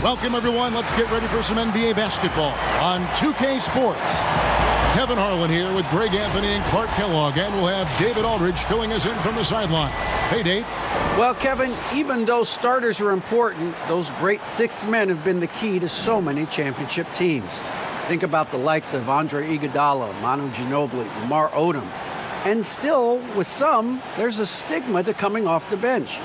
Welcome, everyone. Let's get ready for some NBA basketball on 2K Sports. Kevin Harlan here with Greg Anthony and Clark Kellogg, and we'll have David Aldridge filling us in from the sideline. Hey, Dave. Well, Kevin, even though starters are important, those great sixth men have been the key to so many championship teams. Think about the likes of Andre Iguodala, Manu Ginobili, Lamar Odom. And still, with some, there's a stigma to coming off the bench.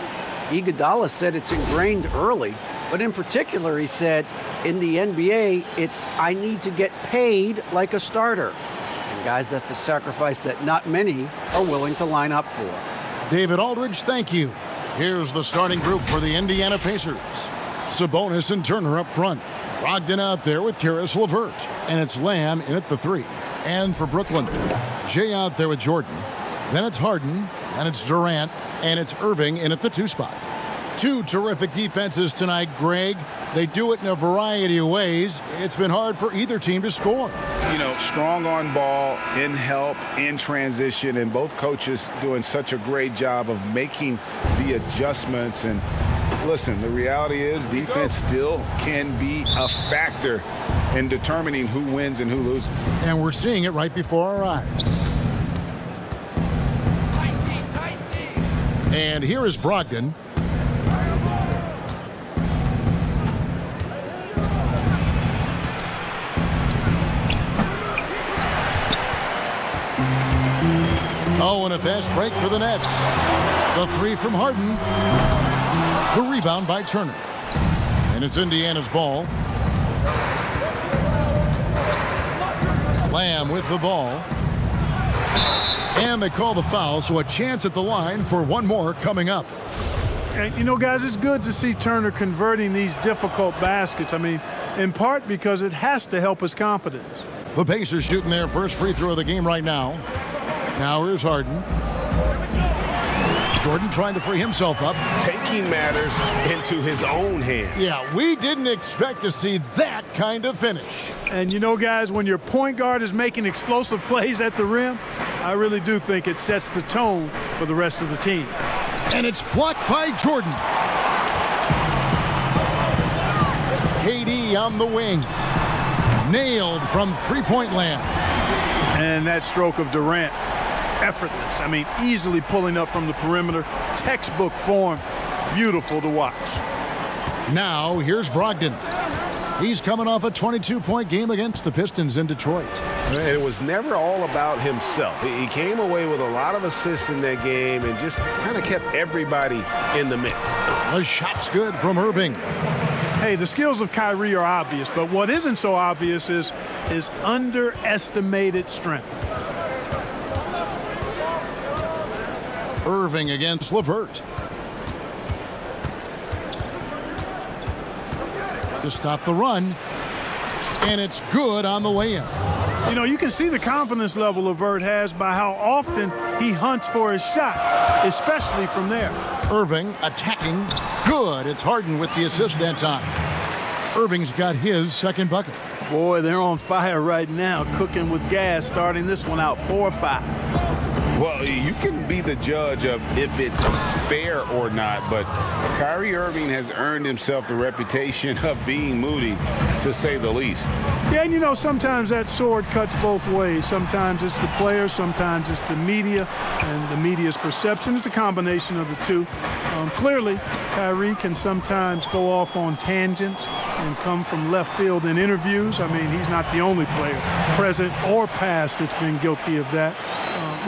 Iguodala said it's ingrained early, but in particular, he said, in the NBA, it's I need to get paid like a starter. And guys, that's a sacrifice that not many are willing to line up for. David Aldridge, thank you. Here's the starting group for the Indiana Pacers. Sabonis and Turner up front. Brogdon out there with Karis LeVert. And it's Lamb in at the 3. And for Brooklyn, Jay out there with Jordan. Then it's Harden, and it's Durant, and it's Irving in at the 2 spot. Two terrific defenses tonight, Greg. They do it in a variety of ways. It's been hard for either team to score. You know, strong on ball, in help, in transition, and both coaches doing such a great job of making the adjustments. And listen, the reality is defense still can be a factor in determining who wins and who loses. And we're seeing it right before our eyes. And here is Brogdon. Oh, and a fast break for the Nets. The 3 from Harden. The rebound by Turner. And it's Indiana's ball. Lamb with the ball. And they call the foul, so a chance at the line for one more coming up. And, you know, guys, it's good to see Turner converting these difficult baskets. I mean, in part because it has to help his confidence. The Pacers shooting their first free throw of the game right now. Now here's Harden. Jordan trying to free himself up. Taking matters into his own hands. Yeah, we didn't expect to see that kind of finish. And you know, guys, when your point guard is making explosive plays at the rim, I really do think it sets the tone for the rest of the team. And it's blocked by Jordan. KD on the wing. Nailed from three-point land. And that stroke of Durant, effortless. I mean, easily pulling up from the perimeter. Textbook form. Beautiful to watch. Now, here's Brogdon. He's coming off a 22-point game against the Pistons in Detroit. It was never all about himself. He came away with a lot of assists in that game and just kind of kept everybody in the mix. The shot's good from Irving. Hey, the skills of Kyrie are obvious, but what isn't so obvious is his underestimated strength. Irving against LeVert. To stop the run. And it's good on the way in. You know, you can see the confidence level LeVert has by how often he hunts for his shot, especially from there. Irving attacking. Good. It's Harden with the assist that time. Irving's got his second bucket. Boy, they're on fire right now, cooking with gas, starting this one out 4-5. Well, you can be the judge of if it's fair or not, but Kyrie Irving has earned himself the reputation of being moody, to say the least. Yeah, and you know, sometimes that sword cuts both ways. Sometimes it's the players, sometimes it's the media, and the media's perception. It's a combination of the two. Clearly, Kyrie can sometimes go off on tangents and come from left field in interviews. I mean, he's not the only player, present or past, that's been guilty of that.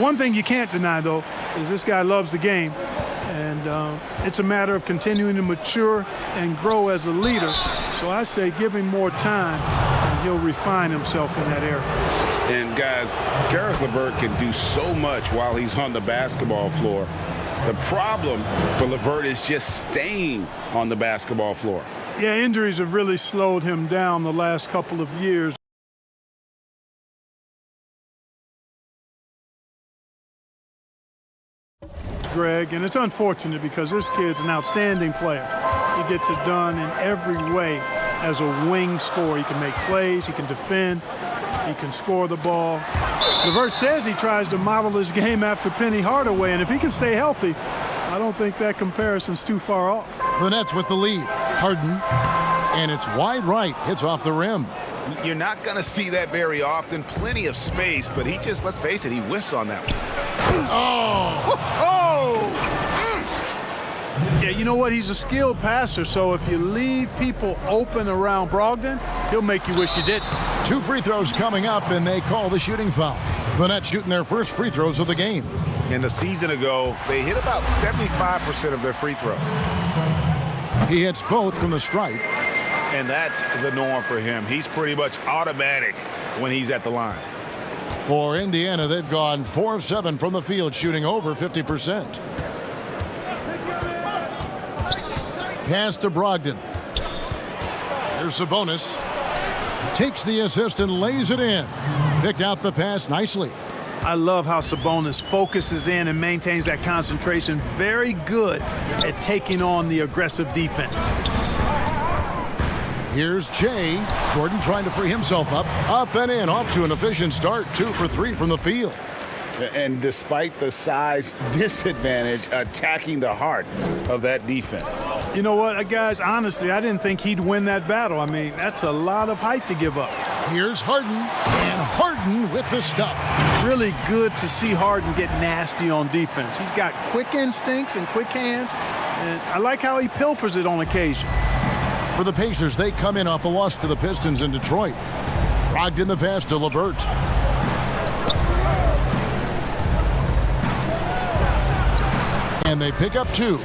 One thing you can't deny, though, is this guy loves the game, and it's a matter of continuing to mature and grow as a leader. So I say give him more time, and he'll refine himself in that area. And, guys, Karis LeVert can do so much while he's on the basketball floor. The problem for LeVert is just staying on the basketball floor. Yeah, injuries have really slowed him down the last couple of years. Greg, and it's unfortunate because this kid's an outstanding player. He gets it done in every way as a wing scorer. He can make plays, he can defend, he can score the ball. LeVert says he tries to model his game after Penny Hardaway, and if he can stay healthy, I don't think that comparison's too far off. The Nets with the lead. Harden And it's wide right. Hits off the rim. You're not going to see that very often. Plenty of space, but he just, let's face it, he whiffs on that one. Yeah, you know what? He's a skilled passer, so if you leave people open around Brogdon, he'll make you wish you didn't. 2 free throws coming up, and they call the shooting foul. The Nets shooting their first free throws of the game. And a season ago, they hit about 75% of their free throws. He hits both from the stripe. And that's the norm for him. He's pretty much automatic when he's at the line. For Indiana, they've gone 4 of 7 from the field, shooting over 50%. Pass to Brogdon. Here's Sabonis. Takes the assist and lays it in. Picked out the pass nicely. I love how Sabonis focuses in and maintains that concentration. Very good at taking on the aggressive defense. Here's Jay. Jordan trying to free himself up. Up and in. Off to an efficient start. 2 for 3 from the field. And despite the size disadvantage, attacking the heart of that defense. You know what, guys, honestly, I didn't think he'd win that battle. I mean, that's a lot of height to give up. Here's Harden. And Harden with the stuff. Really good to see Harden get nasty on defense. He's got quick instincts and quick hands, and I like how he pilfers it on occasion. For the Pacers, they come in off a loss to the Pistons in Detroit. Brogdon the pass to LeVert. And they pick up 2.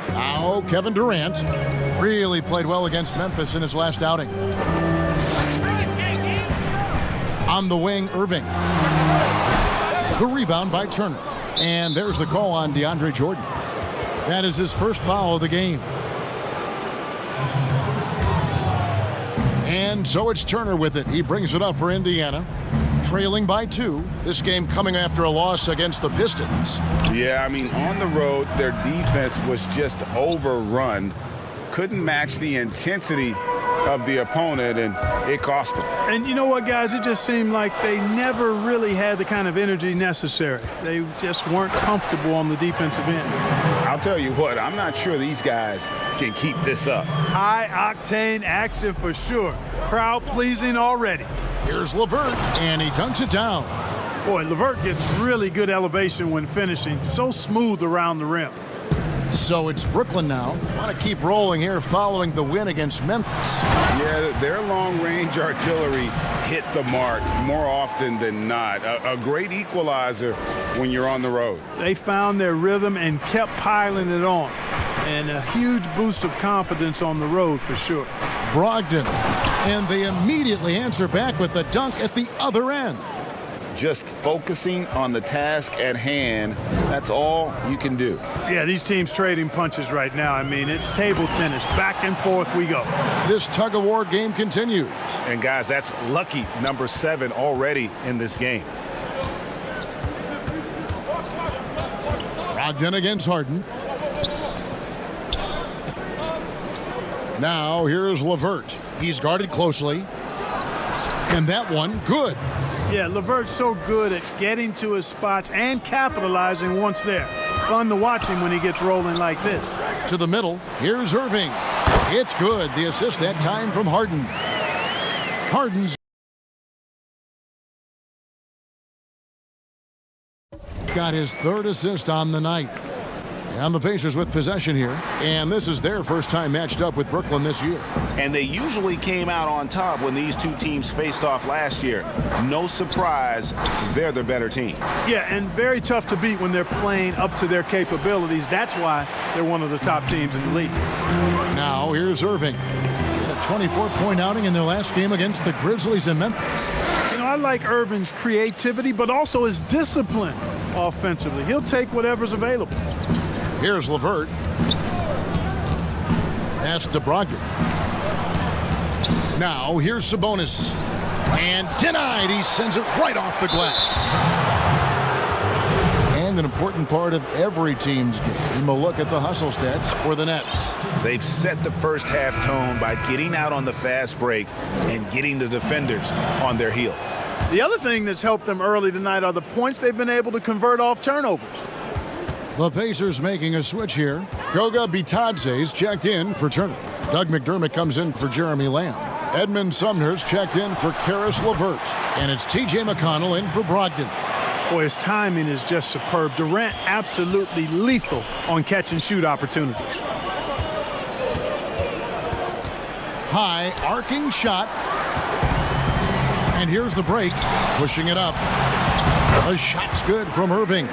Now Kevin Durant really played well against Memphis in his last outing. On the wing, Irving. The rebound by Turner. And there's the call on DeAndre Jordan. That is his first foul of the game. And so it's Turner with it. He brings it up for Indiana. Trailing by 2. This game coming after a loss against the Pistons. Yeah, I mean, on the road, their defense was just overrun. Couldn't match the intensity of the opponent, and it cost them. And you know what, guys? It just seemed like they never really had the kind of energy necessary. They just weren't comfortable on the defensive end. I'll tell you what, I'm not sure these guys can keep this up. High-octane action for sure. Crowd-pleasing already. Here's LeVert, and he dunks it down. Boy, LeVert gets really good elevation when finishing. So smooth around the rim. So it's Brooklyn now. Want to keep rolling here following the win against Memphis. Yeah, their long-range artillery hit the mark more often than not. A great equalizer when you're on the road. They found their rhythm and kept piling it on. And a huge boost of confidence on the road for sure. Brogdon. And they immediately answer back with the dunk at the other end. Just focusing on the task at hand, that's all you can do. Yeah, these teams trading punches right now. I mean, it's table tennis. Back and forth we go. This tug-of-war game continues. And guys, that's lucky number 7 already in this game. Brogdon against Harden. Now here's LeVert. He's guarded closely. And that one, good. Yeah, LeVert's so good at getting to his spots and capitalizing once there. Fun to watch him when he gets rolling like this. To the middle, here's Irving. It's good. The assist that time from Harden. Harden's got his 3rd assist on the night. And the Pacers with possession here. And this is their first time matched up with Brooklyn this year. And they usually came out on top when these two teams faced off last year. No surprise, they're the better team. Yeah, and very tough to beat when they're playing up to their capabilities. That's why they're one of the top teams in the league. Now here's Irving. A 24-point outing in their last game against the Grizzlies in Memphis. You know, I like Irving's creativity, but also his discipline offensively. He'll take whatever's available. Here's LeVert. Pass to Brogdon. Now here's Sabonis. And denied. He sends it right off the glass. And an important part of every team's game, a look at the hustle stats for the Nets. They've set the first half tone by getting out on the fast break and getting the defenders on their heels. The other thing that's helped them early tonight are the points they've been able to convert off turnovers. The Pacers making a switch here. Goga Bitadze's checked in for Turner. Doug McDermott comes in for Jeremy Lamb. Edmund Sumner's checked in for Karis LeVert. And it's T.J. McConnell in for Brogdon. Boy, his timing is just superb. Durant absolutely lethal on catch and shoot opportunities. High arcing shot. And here's the break. Pushing it up. The shot's good from Irving.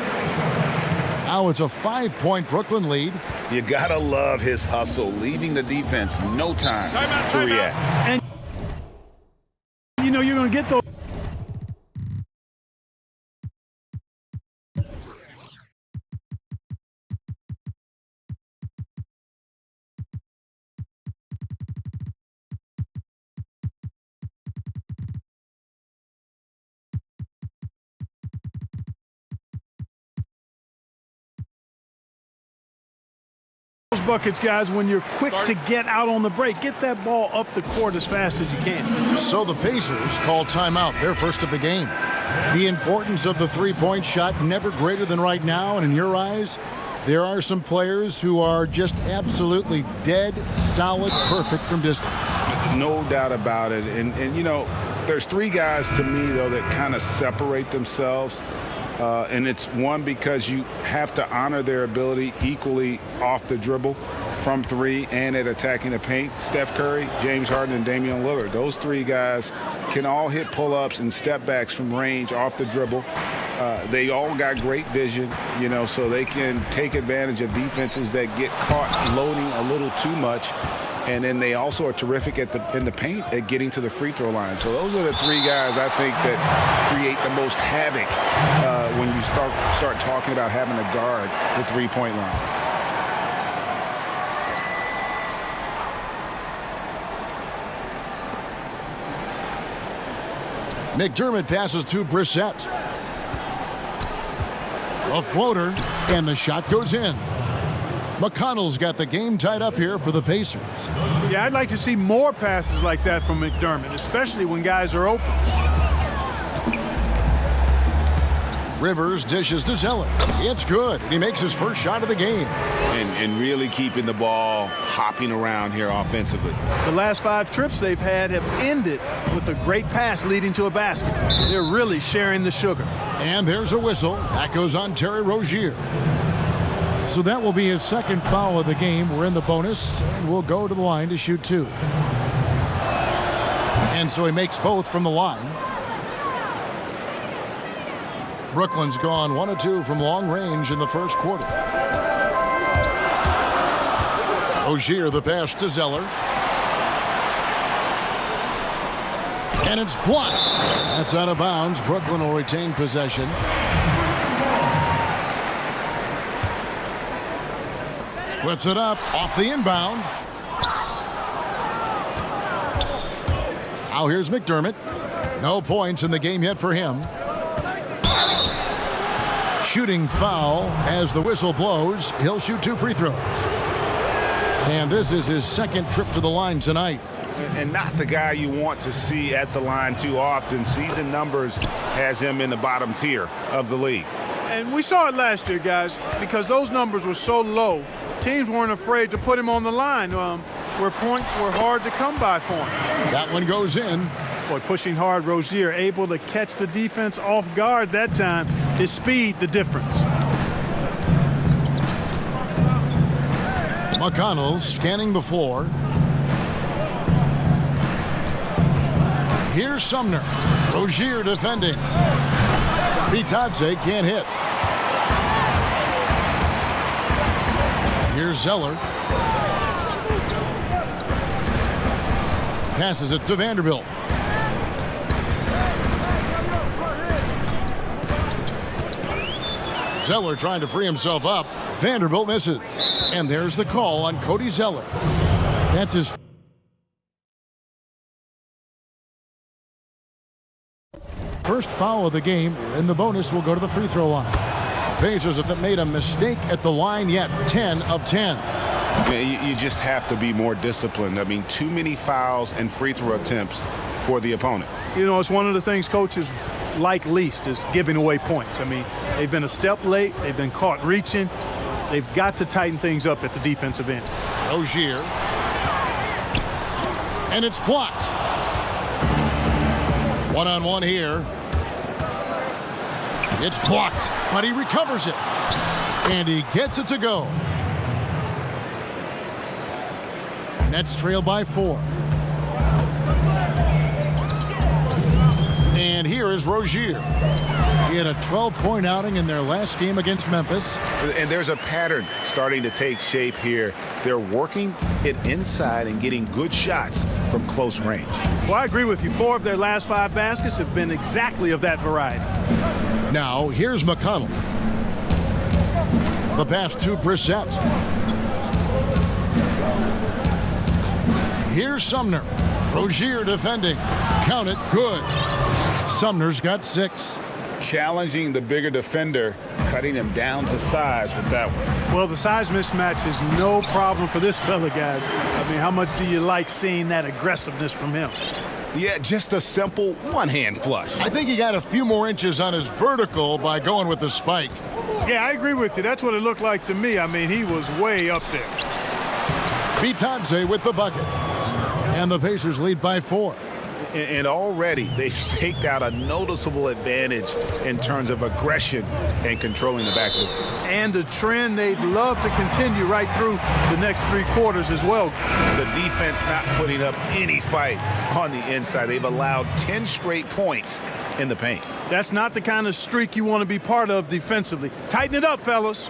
Now it's a 5-point Brooklyn lead. You gotta love his hustle, leaving the defense no time to react. And you know you're going to get those. Buckets, guys, when you're quick to get out on the break. Get that ball up the court as fast as you can. So the Pacers call timeout, their first of the game. The importance of the three-point shot never greater than right now, and in your eyes, there are some players who are just absolutely dead, solid, perfect from distance. No doubt about it. And you know, there's three guys to me, though, that kind of separate themselves. And it's one, because you have to honor their ability equally off the dribble, from three, and at attacking the paint. Steph Curry, James Harden, and Damian Lillard. Those three guys can all hit pull-ups and step backs from range off the dribble. They all got great vision, you know, so they can take advantage of defenses that get caught loading a little too much. And then they also are terrific in the paint at getting to the free throw line. So those are the three guys I think that create the most havoc when you start talking about having to guard the three-point line. McDermott passes to Brissett. A floater, and the shot goes in. McConnell's got the game tied up here for the Pacers. Yeah, I'd like to see more passes like that from McDermott, especially when guys are open. Rivers dishes to Zeller. It's good. He makes his first shot of the game. And really keeping the ball hopping around here offensively. The last 5 trips they've had have ended with a great pass leading to a basket. They're really sharing the sugar. And there's a whistle. That goes on Terry Rozier. So that will be his second foul of the game. We're in the bonus, and we'll go to the line to shoot 2. And so he makes both from the line. Brooklyn's gone 1 of 2 from long range in the first quarter. Rozier, the pass to Zeller. And it's blocked. That's out of bounds. Brooklyn will retain possession. Puts it up off the inbound. Now here's McDermott. No points in the game yet for him. Shooting foul as the whistle blows. He'll shoot 2 free throws. And this is his second trip to the line tonight. And not the guy you want to see at the line too often. Season numbers has him in the bottom tier of the league. And we saw it last year, guys, because those numbers were so low. Teams weren't afraid to put him on the line where points were hard to come by for him. That one goes in. Boy, pushing hard, Rozier able to catch the defense off guard that time. His speed, the difference. McConnell scanning the floor. Here's Sumner. Rozier defending. Bitadze can't hit. Here's Zeller. Passes it to Vanderbilt. Zeller trying to free himself up. Vanderbilt misses. And there's the call on Cody Zeller. That's his first foul of the game, and the bonus will go to the free throw line. The Pacers have made a mistake at the line yet. 10 of 10. You just have to be more disciplined. I mean, too many fouls and free throw attempts for the opponent. You know, it's one of the things coaches like least is giving away points. I mean, they've been a step late. They've been caught reaching. They've got to tighten things up at the defensive end. Rozier. And it's blocked. One-on-one here. It's blocked, but he recovers it. And he gets it to go. Nets trail by 4. And here is Rozier. He had a 12-point outing in their last game against Memphis. And there's a pattern starting to take shape here. They're working it inside and getting good shots from close range. Well, I agree with you. 4 of their last 5 baskets have been exactly of that variety. Now, here's McConnell. The pass to Brissett. Here's Sumner. Rozier defending. Count it. Good. Sumner's got 6. Challenging the bigger defender, cutting him down to size with that one. Well, the size mismatch is no problem for this fella, guys. I mean, how much do you like seeing that aggressiveness from him? Yeah, just a simple one-hand flush. I think he got a few more inches on his vertical by going with the spike. Yeah, I agree with you. That's what it looked like to me. I mean, he was way up there. Bitadze with the bucket. And the Pacers lead by 4. And already they've staked out a noticeable advantage in terms of aggression and controlling the backcourt. And a trend they'd love to continue right through the next 3 quarters as well. The defense not putting up any fight on the inside. They've allowed 10 straight points in the paint. That's not the kind of streak you want to be part of defensively. Tighten it up, fellas.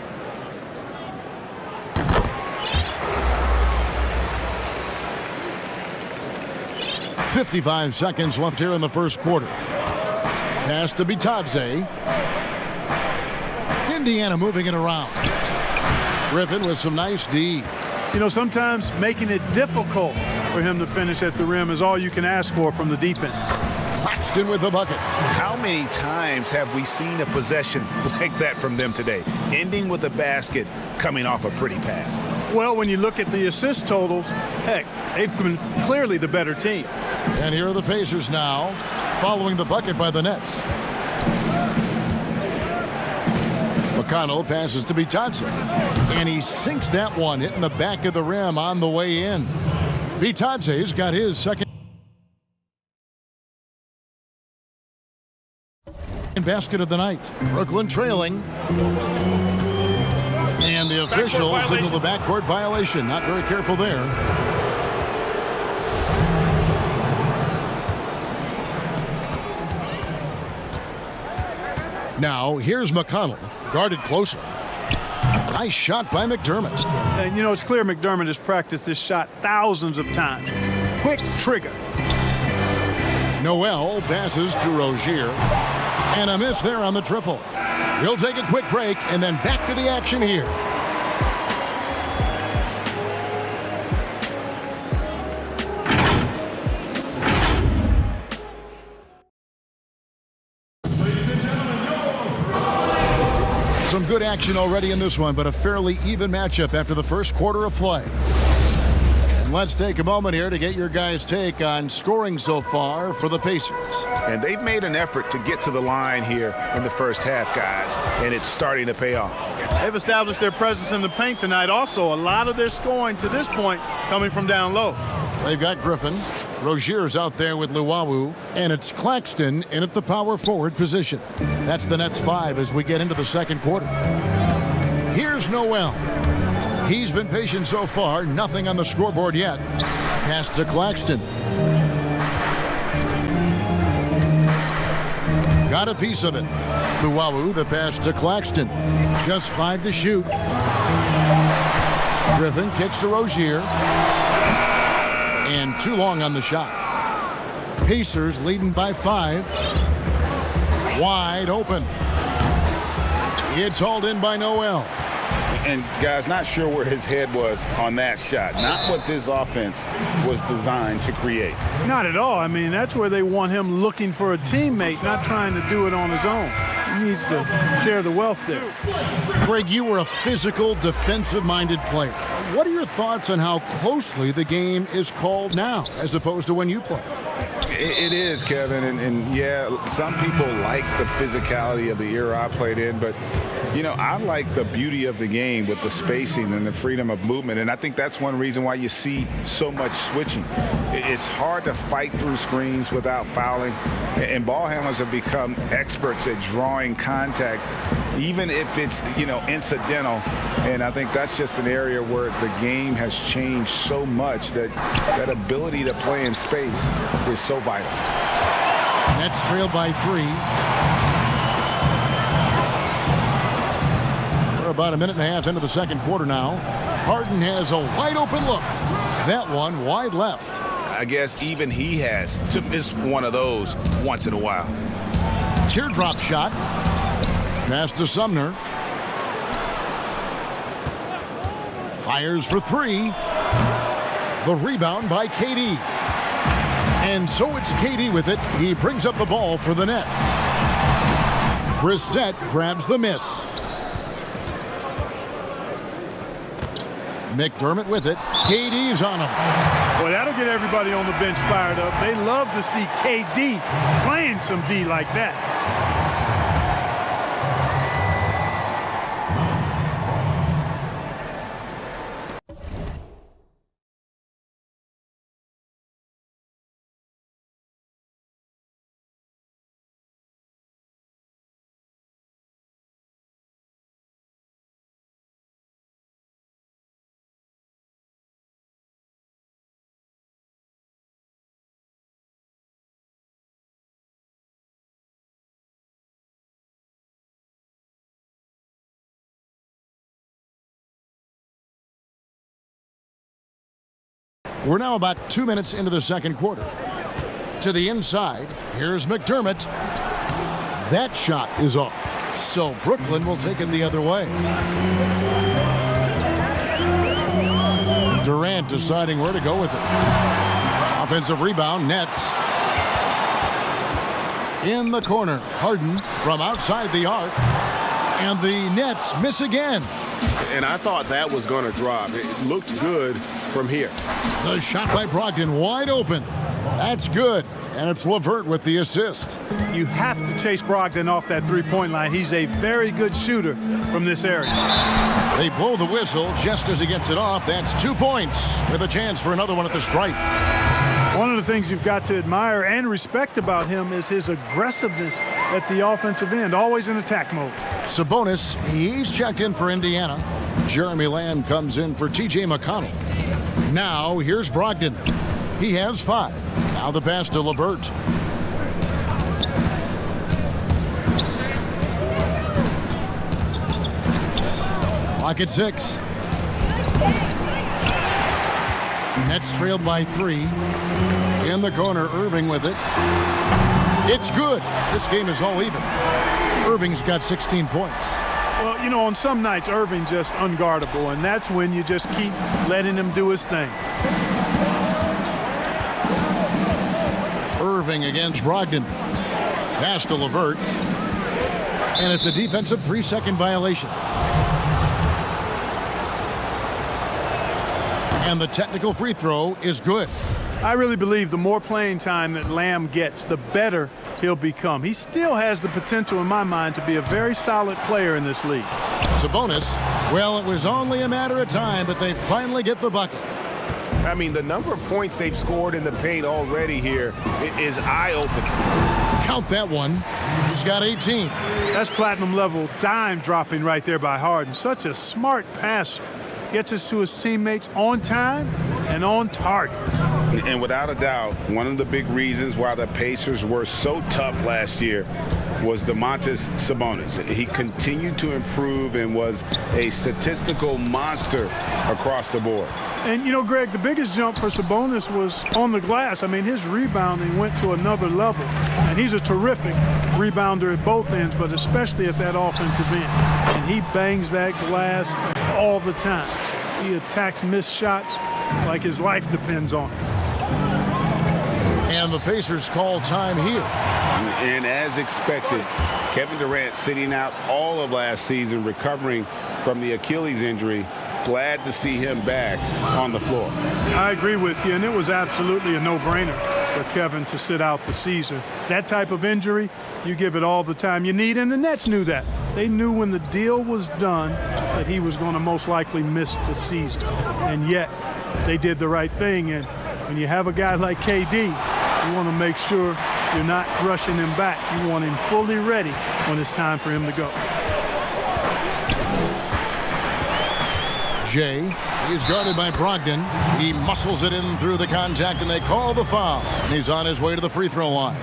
.55 seconds left here in the first quarter. Pass to Bitadze. Indiana moving it around. Griffin with some nice D. You know, sometimes making it difficult for him to finish at the rim is all you can ask for from the defense. Claxton with the bucket. How many times have we seen a possession like that from them today? Ending with a basket, coming off a pretty pass. Well, when you look at the assist totals, heck, they've been clearly the better team. And here are the Pacers now, following the bucket by the Nets. McConnell passes to Bitadze. And he sinks that one, hitting the back of the rim on the way in. Bitadze's got his second basket of the night. Brooklyn trailing. And the official signaled the backcourt violation. Not very careful there. Now, here's McConnell, guarded closer. Nice shot by McDermott. And, you know, it's clear McDermott has practiced this shot thousands of times. Quick trigger. Noel passes to Rozier. And a miss there on the triple. We'll take a quick break and then back to the action here. Some good action already in this one, but a fairly even matchup after the first quarter of play. And let's take a moment here to get your guys' take on scoring so far for the Pacers. And they've made an effort to get to the line here in the first half, guys, and it's starting to pay off. They've established their presence in the paint tonight. Also, a lot of their scoring to this point coming from down low. They've got Griffin. Rozier's out there with Luwawu, and it's Claxton in at the power forward position. That's the Nets 5 as we get into the second quarter. Here's Noel. He's been patient so far, nothing on the scoreboard yet. Pass to Claxton. Got a piece of it. Luwawu, the pass to Claxton. Just 5 to shoot. Griffin kicks to Rozier. And too long on the shot. Pacers leading by 5. Wide open. It's hauled in by Noel. And, guys, not sure where his head was on that shot. Not what this offense was designed to create. Not at all. I mean, that's where they want him looking for a teammate, not trying to do it on his own. He needs to share the wealth there. Greg, you were a physical, defensive-minded player. What are your thoughts on how closely the game is called now as opposed to when you played? It is, Kevin, and yeah, some people like the physicality of the era I played in, but I like the beauty of the game with the spacing and the freedom of movement, and I think that's one reason why you see so much switching. It's hard to fight through screens without fouling, and ball handlers have become experts at drawing contact, even if it's incidental, and I think that's just an area where the game has changed so much that ability to play in space is so vital. Nets trailed by 3. We're about a minute and a half into the second quarter now. Harden has a wide open look. That one wide left. I guess even he has to miss one of those once in a while. Teardrop shot. Pass to Sumner. Fires for 3. The rebound by KD. And so it's KD with it. He brings up the ball for the Nets. Brissett grabs the miss. McDermott with it. KD's on him. Well, that'll get everybody on the bench fired up. They love to see KD playing some D like that. We're now about 2 minutes into the second quarter. To the inside, here's McDermott. That shot is off. So Brooklyn will take it the other way. Durant deciding where to go with it. Offensive rebound, Nets. In the corner, Harden from outside the arc. And the Nets miss again. And I thought that was going to drop. It looked good from here. The shot by Brogdon wide open. That's good. And it's LeVert with the assist. You have to chase Brogdon off that three-point line. He's a very good shooter from this area. They blow the whistle just as he gets it off. That's 2 points with a chance for another one at the stripe. One of the things you've got to admire and respect about him is his aggressiveness at the offensive end, always in attack mode. Sabonis, he's checked in for Indiana. Jeremy Lamb comes in for T.J. McConnell. Now here's Brogdon. He has 5. Now the pass to LeVert. Clock at 6. Nets trailed by 3. In the corner, Irving with it. It's good. This game is all even. Irving's got 16 points. Well, on some nights, Irving just unguardable, and that's when you just keep letting him do his thing. Irving against Brogdon. Pass to LeVert. And it's a defensive 3-second violation. And the technical free throw is good. I really believe the more playing time that Lamb gets, the better he'll become. He still has the potential, in my mind, to be a very solid player in this league. Sabonis, well, it was only a matter of time, but they finally get the bucket. I mean, the number of points they've scored in the paint already here is eye-opening. Count that one. He's got 18. That's platinum-level dime dropping right there by Harden. Such a smart passer. Gets us to his teammates on time and on target. And without a doubt, one of the big reasons why the Pacers were so tough last year was Domantas Sabonis. He continued to improve and was a statistical monster across the board. And, Greg, the biggest jump for Sabonis was on the glass. I mean, his rebounding went to another level. And he's a terrific rebounder at both ends, but especially at that offensive end. And he bangs that glass all the time. He attacks missed shots like his life depends on it. And the Pacers call time here. And as expected, Kevin Durant sitting out all of last season, recovering from the Achilles injury. Glad to see him back on the floor. I agree with you, and it was absolutely a no-brainer. for Kevin to sit out the season. That type of injury, you give it all the time you need, and the Nets knew that. They knew when the deal was done that he was going to most likely miss the season, and yet they did the right thing. And when you have a guy like KD, you want to make sure you're not rushing him back. You want him fully ready when it's time for him to go. Jay is guarded by Brogdon. He muscles it in through the contact, and they call the foul. And he's on his way to the free throw line.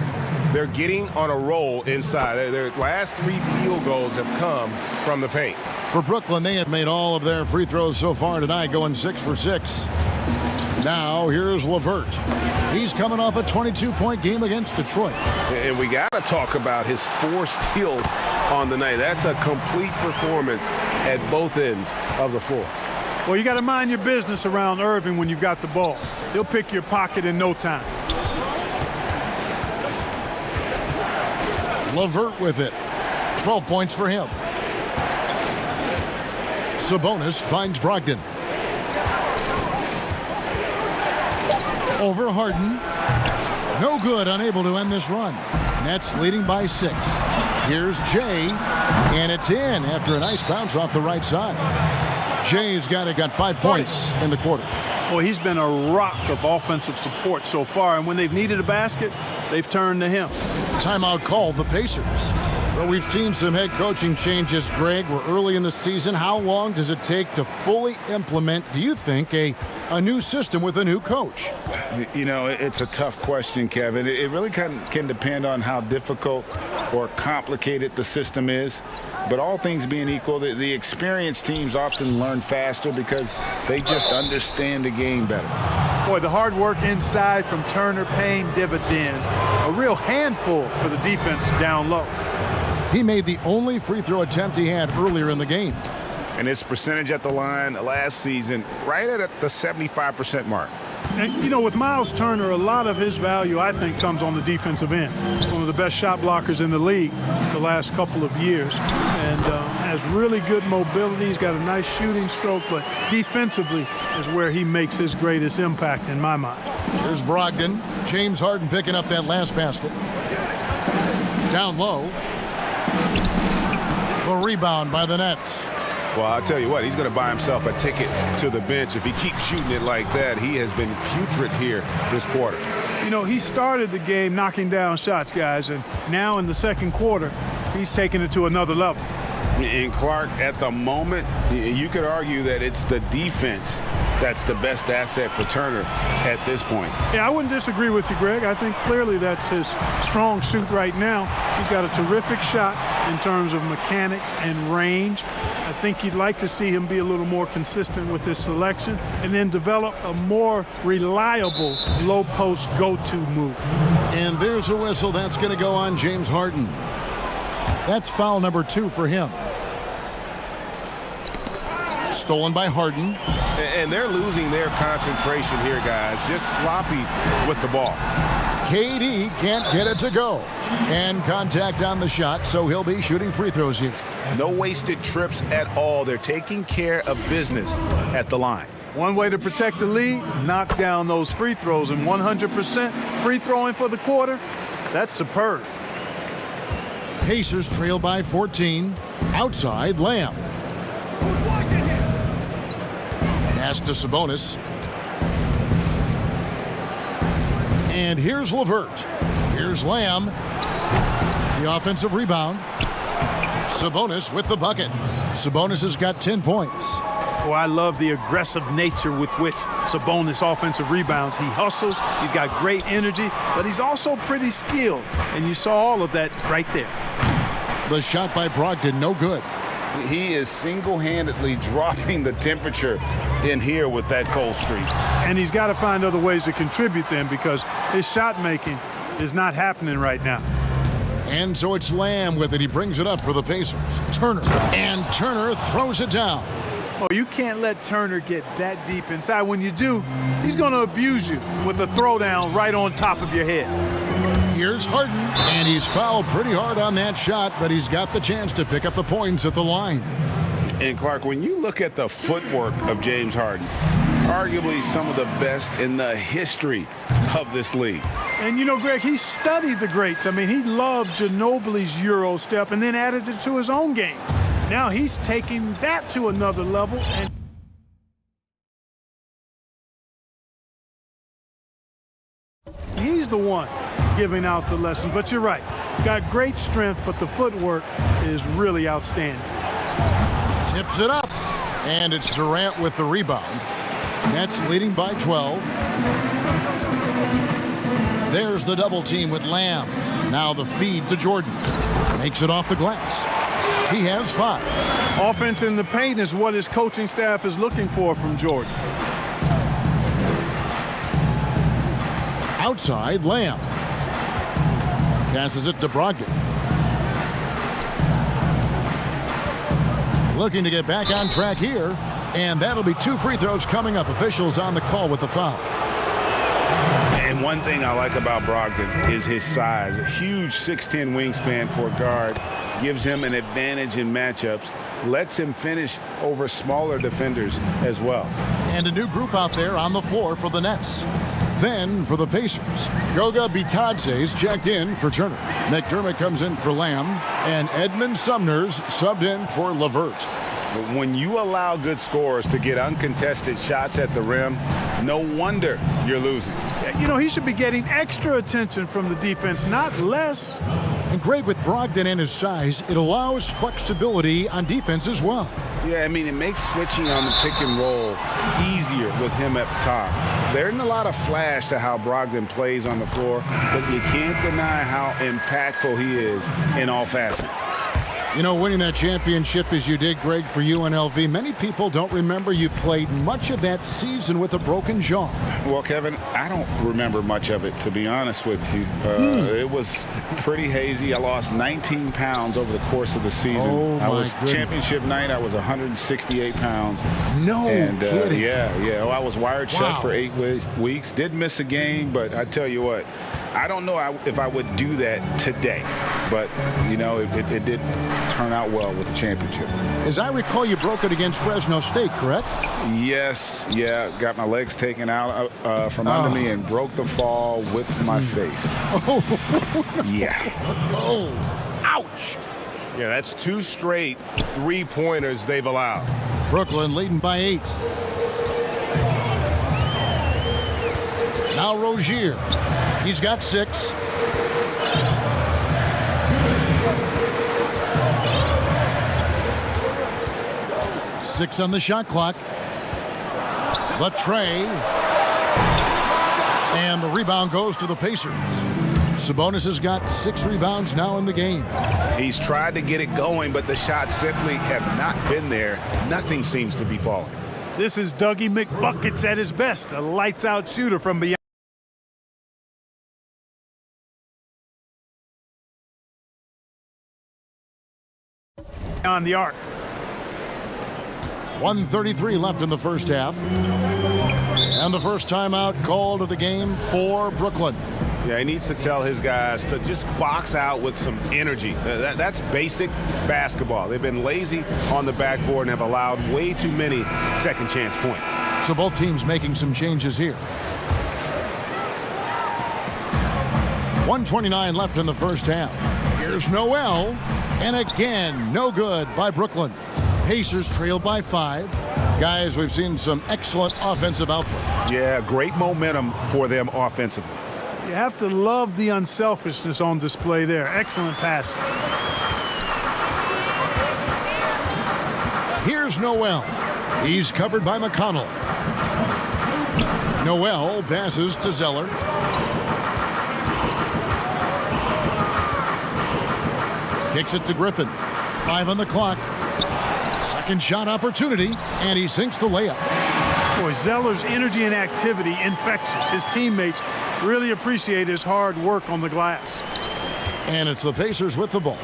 They're getting on a roll inside. Their last 3 field goals have come from the paint. For Brooklyn, they have made all of their free throws so far tonight, going 6 for 6. Now, here's LeVert. He's coming off a 22-point game against Detroit. And we got to talk about his 4 steals on the night. That's a complete performance at both ends of the floor. Well, you got to mind your business around Irving when you've got the ball. He'll pick your pocket in no time. LeVert with it. 12 points for him. Sabonis finds Brogdon. Over Harden. No good, unable to end this run. Nets leading by 6. Here's Jay, and it's in after a nice bounce off the right side. Jay's got 5 points in the quarter. Well, he's been a rock of offensive support so far, and when they've needed a basket, they've turned to him. Timeout called the Pacers. Well, we've seen some head coaching changes, Greg. We're early in the season. How long does it take to fully implement, do you think, a new system with a new coach? You know, it's a tough question, Kevin. It really can depend on how difficult or complicated the system is. But all things being equal, the experienced teams often learn faster because they just understand the game better. Boy, the hard work inside from Turner paying dividends. A real handful for the defense down low. He made the only free throw attempt he had earlier in the game. And his percentage at the line last season, right at the 75% mark. And, you know, with Miles Turner, a lot of his value, I think, comes on the defensive end. One of the best shot blockers in the league the last couple of years. And has really good mobility. He's got a nice shooting stroke, but defensively is where he makes his greatest impact in my mind. Here's Brogdon. James Harden picking up that last basket. Down low. The rebound by the Nets. Well, I'll tell you what, he's going to buy himself a ticket to the bench. If he keeps shooting it like that, he has been putrid here this quarter. You know, he started the game knocking down shots, guys, and now in the second quarter, he's taking it to another level. And Clark, at the moment, you could argue that it's the defense that's the best asset for Turner at this point. Yeah, I wouldn't disagree with you, Greg. I think clearly that's his strong suit right now. He's got a terrific shot in terms of mechanics and range. I think you'd like to see him be a little more consistent with his selection and then develop a more reliable low-post go-to move. And there's a whistle. That's going to go on James Harden. That's foul number 2 for him. Stolen by Harden. And they're losing their concentration here, guys. Just sloppy with the ball. KD can't get it to go. And contact on the shot, so he'll be shooting free throws here. No wasted trips at all. They're taking care of business at the line. One way to protect the lead, knock down those free throws, and 100% free throwing for the quarter, that's superb. Pacers trail by 14. Outside, Lamb. Pass to Sabonis. And here's LeVert. Here's Lamb. The offensive rebound. Sabonis with the bucket. Sabonis has got 10 points. Oh, I love the aggressive nature with which Sabonis offensive rebounds. He hustles, he's got great energy, but he's also pretty skilled. And you saw all of that right there. The shot by Brogdon, no good. He is single-handedly dropping the temperature in here with that cold streak. And he's got to find other ways to contribute then because his shot making is not happening right now. And so it's Lamb with it. He brings it up for the Pacers. Turner. And Turner throws it down. Oh, you can't let Turner get that deep inside. When you do, he's going to abuse you with a throwdown right on top of your head. Here's Harden, and he's fouled pretty hard on that shot, but he's got the chance to pick up the points at the line. And Clark, when you look at the footwork of James Harden, arguably some of the best in the history of this league. And you know, Greg, he studied the greats. I mean, he loved Ginobili's Euro step and then added it to his own game. Now he's taking that to another level. And he's the one giving out the lessons. But you're right. Got great strength, but the footwork is really outstanding. Tips it up. And it's Durant with the rebound. Nets leading by 12. There's the double team with Lamb. Now the feed to Jordan. Makes it off the glass. He has 5. Offense in the paint is what his coaching staff is looking for from Jordan. Outside, Lamb. Passes it to Brogdon. Looking to get back on track here. And that'll be 2 free throws coming up. Officials on the call with the foul. And one thing I like about Brogdon is his size. A huge 6'10" wingspan for a guard. Gives him an advantage in matchups. Lets him finish over smaller defenders as well. And a new group out there on the floor for the Nets. Then for the Pacers, Goga Bitadze's checked in for Turner. McDermott comes in for Lamb. And Edmund Sumner's subbed in for LeVert. When you allow good scorers to get uncontested shots at the rim, no wonder you're losing. You know, he should be getting extra attention from the defense, not less. And great with Brogdon and his size, it allows flexibility on defense as well. Yeah, I mean, it makes switching on the pick and roll easier with him at the top. There isn't a lot of flash to how Brogdon plays on the floor, but you can't deny how impactful he is in all facets. You know, winning that championship as you did, Greg, for UNLV, many people don't remember you played much of that season with a broken jaw. Well, Kevin, I don't remember much of it, to be honest with you. It was pretty hazy. I lost 19 pounds over the course of the season. Oh, I was goodness. Championship night, I was 168 pounds. No kidding. Yeah. Oh, I was wired shut Wow. for 8 weeks. Did miss a game, but I tell you what, I don't know if I would do that today. But, you know, it did turn out well with the championship. As I recall, you broke it against Fresno State, correct? Yes, yeah. Got my legs taken out from under me and broke the fall with my face. Yeah. Oh, ouch. Yeah, that's 2 straight 3-pointers they've allowed. Brooklyn leading by 8. Now Rozier. He's got 6. Six on the shot clock. The tray. And the rebound goes to the Pacers. Sabonis has got 6 rebounds now in the game. He's tried to get it going, but the shots simply have not been there. Nothing seems to be falling. This is Dougie McBuckets at his best, a lights-out shooter from beyond. On the arc. 1:33 left in the first half. And the first timeout called of the game for Brooklyn. Yeah, he needs to tell his guys to just box out with some energy. That's basic basketball. They've been lazy on the backboard and have allowed way too many second chance points. So both teams making some changes here. 1:29 left in the first half. Here's Noel. And again, no good by Brooklyn. Pacers trail by 5. Guys, we've seen some excellent offensive output. Yeah, great momentum for them offensively. You have to love the unselfishness on display there. Excellent pass. Here's Noel. He's covered by McConnell. Noel passes to Zeller. Kicks it to Griffin. 5 on the clock. Second shot opportunity, and he sinks the layup. Boy, Zeller's energy and activity infectious. His teammates really appreciate his hard work on the glass. And it's the Pacers with the ball.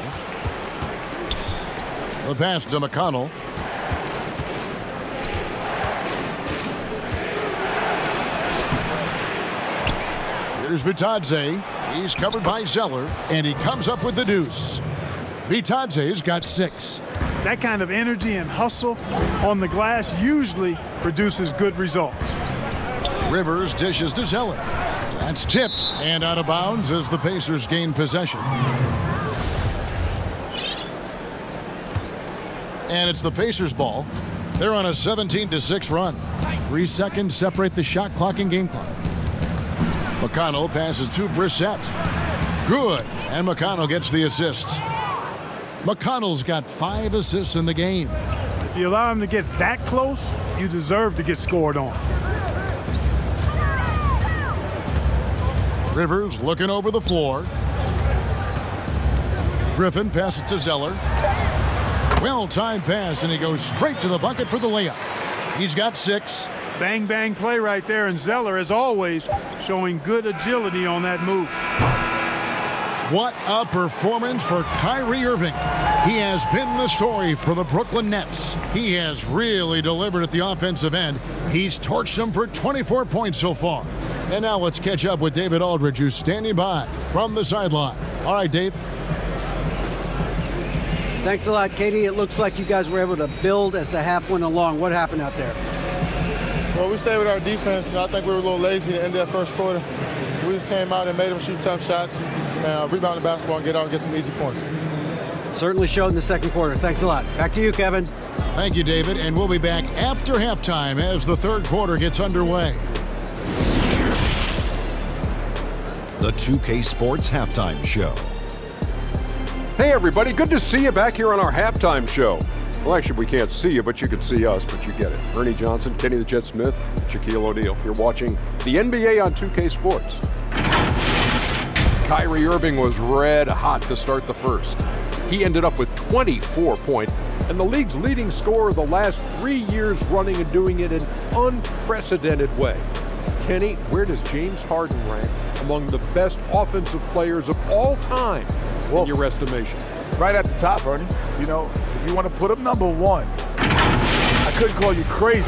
The pass to McConnell. Here's Bitadze. He's covered by Zeller, and he comes up with the deuce. Bitadze's got 6. That kind of energy and hustle on the glass usually produces good results. Rivers dishes to Zeller. That's tipped and out of bounds as the Pacers gain possession. And it's the Pacers' ball. They're on a 17-6 run. 3 seconds separate the shot clock and game clock. McConnell passes to Brissett. Good, and McConnell gets the assist. McConnell's got 5 assists in the game. If you allow him to get that close, you deserve to get scored on. Rivers looking over the floor. Griffin passes to Zeller. Well-timed pass, and he goes straight to the bucket for the layup. He's got 6. Bang, bang play right there, and Zeller, as always, showing good agility on that move. What a performance for Kyrie Irving. He has been the story for the Brooklyn Nets. He has really delivered at the offensive end. He's torched them for 24 points so far. And now let's catch up with David Aldridge, who's standing by from the sideline. All right, Dave. Thanks a lot, Katie. It looks like you guys were able to build as the half went along. What happened out there? Well, we stayed with our defense. I think we were a little lazy to end that first quarter. We just came out and made them shoot tough shots, rebound the basketball, and get out and get some easy points. Certainly showed in the second quarter. Thanks a lot. Back to you, Kevin. Thank you, David. And we'll be back after halftime as the third quarter gets underway. The 2K Sports Halftime Show. Hey everybody, good to see you back here on our halftime show. Well, actually, we can't see you, but you can see us, but you get it. Ernie Johnson, Kenny the Jet Smith, Shaquille O'Neal. You're watching the NBA on 2K Sports. Kyrie Irving was red hot to start the first. He ended up with 24 points, and the league's leading scorer the last 3 years running and doing it in an unprecedented way. Kenny, where does James Harden rank among the best offensive players of all time in your estimation? Right at the top, Ernie. You know, if you want to put him number one, I couldn't call you crazy.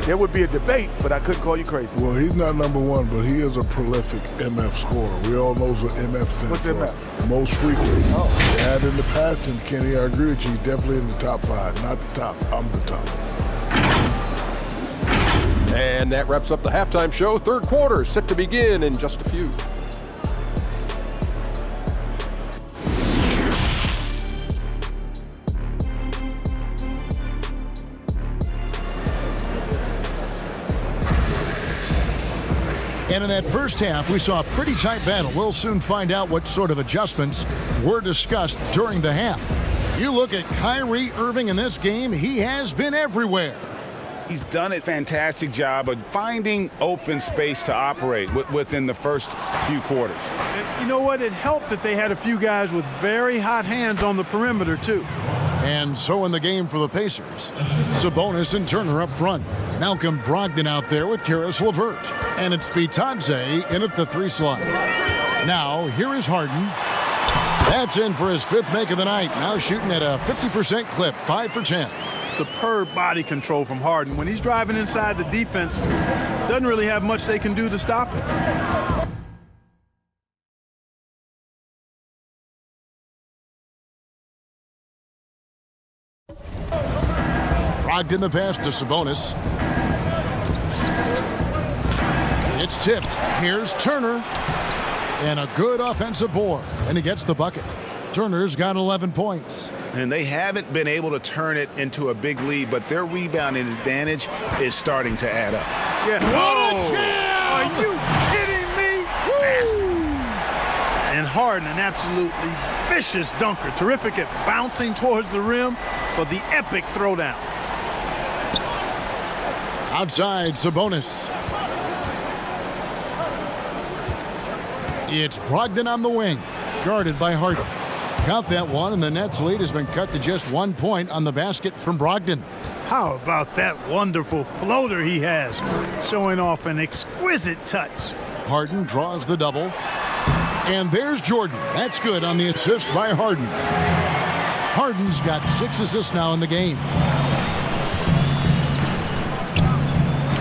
There would be a debate, but I couldn't call you crazy. Well, he's not number one, but he is a prolific MF scorer. We all know what MF stands What's for. MF? Most frequent. And in the past, and Kenny, I agree with you, he's definitely in the top 5. Not the top. I'm the top. And that wraps up the halftime show. Third quarter set to begin in just a few. And in that first half, we saw a pretty tight battle. We'll soon find out what sort of adjustments were discussed during the half. You look at Kyrie Irving in this game, he has been everywhere. He's done a fantastic job of finding open space to operate within the first few quarters. And you know what? It helped that they had a few guys with very hot hands on the perimeter, too. And so in the game for the Pacers, Sabonis and Turner up front. Malcolm Brogdon out there with Karis LeVert. And it's Bitadze in at the 3 slot. Now, here is Harden. That's in for his 5th make of the night. Now shooting at a 50% clip, 5 for 10. Superb body control from Harden. When he's driving inside the defense, doesn't really have much they can do to stop it. Brogdon the pass to Sabonis. It's tipped. Here's Turner. And a good offensive board. And he gets the bucket. Turner's got 11 points. And they haven't been able to turn it into a big lead, but their rebounding advantage is starting to add up. Yeah. What a jam! Are you kidding me? Nasty. And Harden, an absolutely vicious dunker. Terrific at bouncing towards the rim for the epic throwdown. Outside, Sabonis. It's Brogdon on the wing, guarded by Harden. Count that one, and the Nets' lead has been cut to just 1 point on the basket from Brogdon. How about that wonderful floater he has, showing off an exquisite touch. Harden draws the double. And there's Jordan. That's good on the assist by Harden. Harden's got 6 assists now in the game.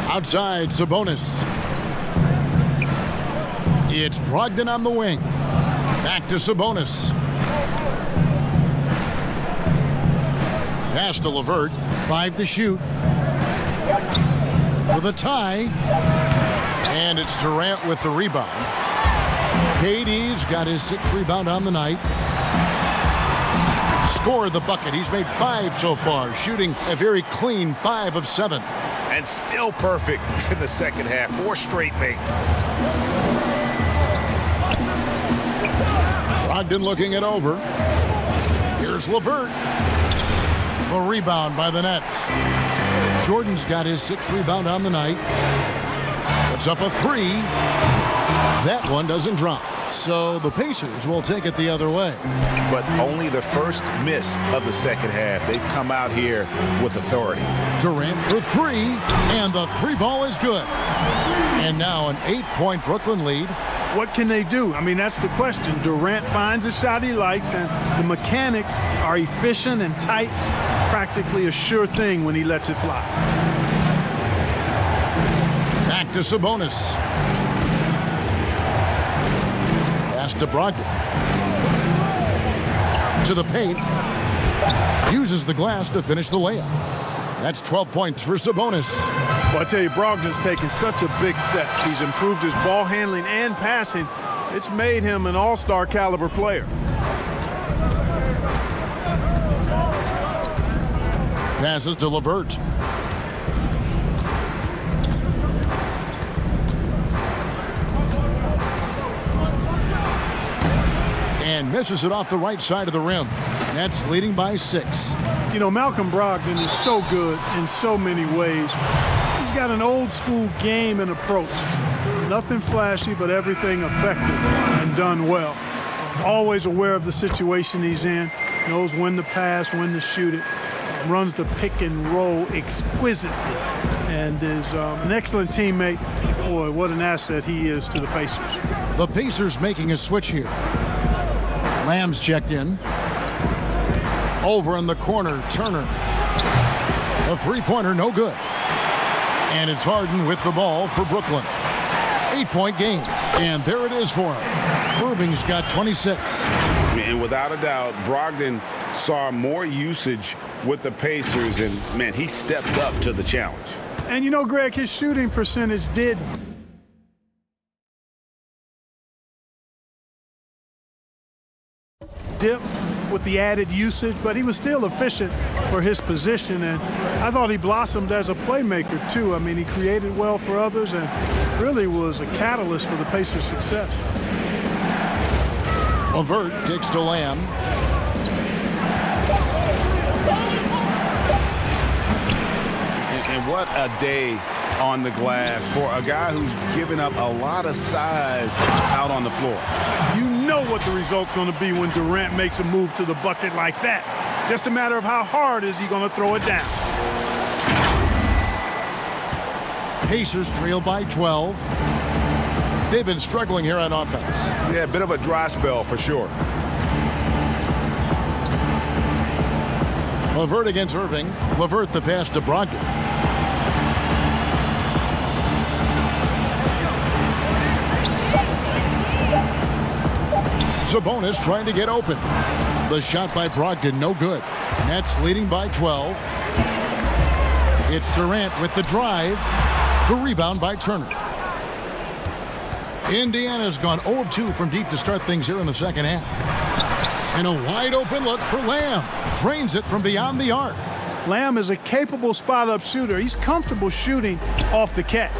Outside, Sabonis. It's Brogdon on the wing. Back to Sabonis. Pass to LeVert. 5 to shoot. For the tie. And it's Durant with the rebound. KD's got his 6th rebound on the night. Scored the bucket. He's made 5 so far, shooting a very clean 5 of 7. And still perfect in the second half. 4 straight makes. Brogdon looking it over. Here's LeVert. The rebound by the Nets. Jordan's got his 6th rebound on the night. Puts up a 3. That one doesn't drop. So the Pacers will take it the other way. But only the first miss of the second half. They've come out here with authority. Durant for 3, and the 3 ball is good. And now an 8-point Brooklyn lead. What can they do? I mean, that's the question. Durant finds a shot he likes, and the mechanics are efficient and tight. Practically a sure thing when he lets it fly. Back to Sabonis. Pass to Brogdon. To the paint. Uses the glass to finish the layup. That's 12 points for Sabonis. Well, I tell you, Brogdon's taken such a big step. He's improved his ball handling and passing. It's made him an all-star caliber player. Passes to LeVert. And misses it off the right side of the rim. Nets leading by 6. You know, Malcolm Brogdon is so good in so many ways. He's got an old-school game and approach. Nothing flashy, but everything effective and done well. Always aware of the situation he's in. Knows when to pass, when to shoot it. Runs the pick and roll exquisitely. And is an excellent teammate. Boy, what an asset he is to the Pacers. The Pacers making a switch here. Lamb's checked in. Over in the corner, Turner. A 3-pointer, no good. And it's Harden with the ball for Brooklyn. 8-point game. And there it is for him. Irving's got 26. And without a doubt, Brogdon saw more usage with the Pacers, and, man, he stepped up to the challenge. And, you know, Greg, his shooting percentage did dip with the added usage, but he was still efficient for his position, and I thought he blossomed as a playmaker too. I mean, he created well for others and really was a catalyst for the Pacers' success. LeVert kicks to Lamb. And what a day on the glass for a guy who's given up a lot of size out on the floor. You know what the result's going to be when Durant makes a move to the bucket like that. Just a matter of how hard is he going to throw it down. Pacers trail by 12. They've been struggling here on offense. Yeah, a bit of a dry spell for sure. LeVert against Irving. LeVert the pass to Brogdon. Sabonis trying to get open. The shot by Brogdon, no good. Nets leading by 12. It's Durant with the drive. The rebound by Turner. Indiana's gone 0 of 2 from deep to start things here in the second half. And a wide open look for Lamb. Drains it from beyond the arc. Lamb is a capable spot-up shooter. He's comfortable shooting off the catch.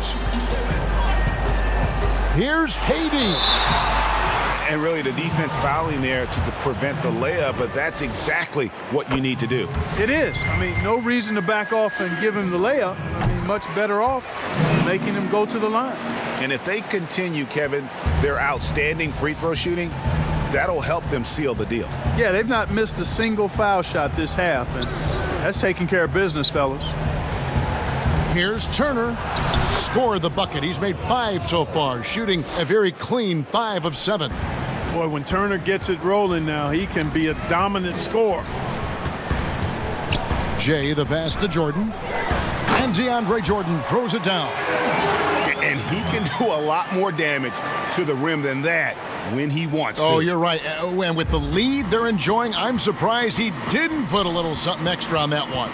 Here's Haiti. And really the defense fouling there to prevent the layup, but that's exactly what you need to do. It is. I mean, no reason to back off and give him the layup. I mean, much better off making him go to the line. And if they continue, Kevin, their outstanding free throw shooting, that'll help them seal the deal. Yeah, they've not missed a single foul shot this half, and that's taking care of business, fellas. Here's Turner. Score the bucket. He's made 5 so far, shooting a very clean 5 of 7. Boy, when Turner gets it rolling now, he can be a dominant scorer. Jay the pass to Jordan. And DeAndre Jordan throws it down. And he can do a lot more damage to the rim than that when he wants to. Oh, you're right. And with the lead they're enjoying, I'm surprised he didn't put a little something extra on that one.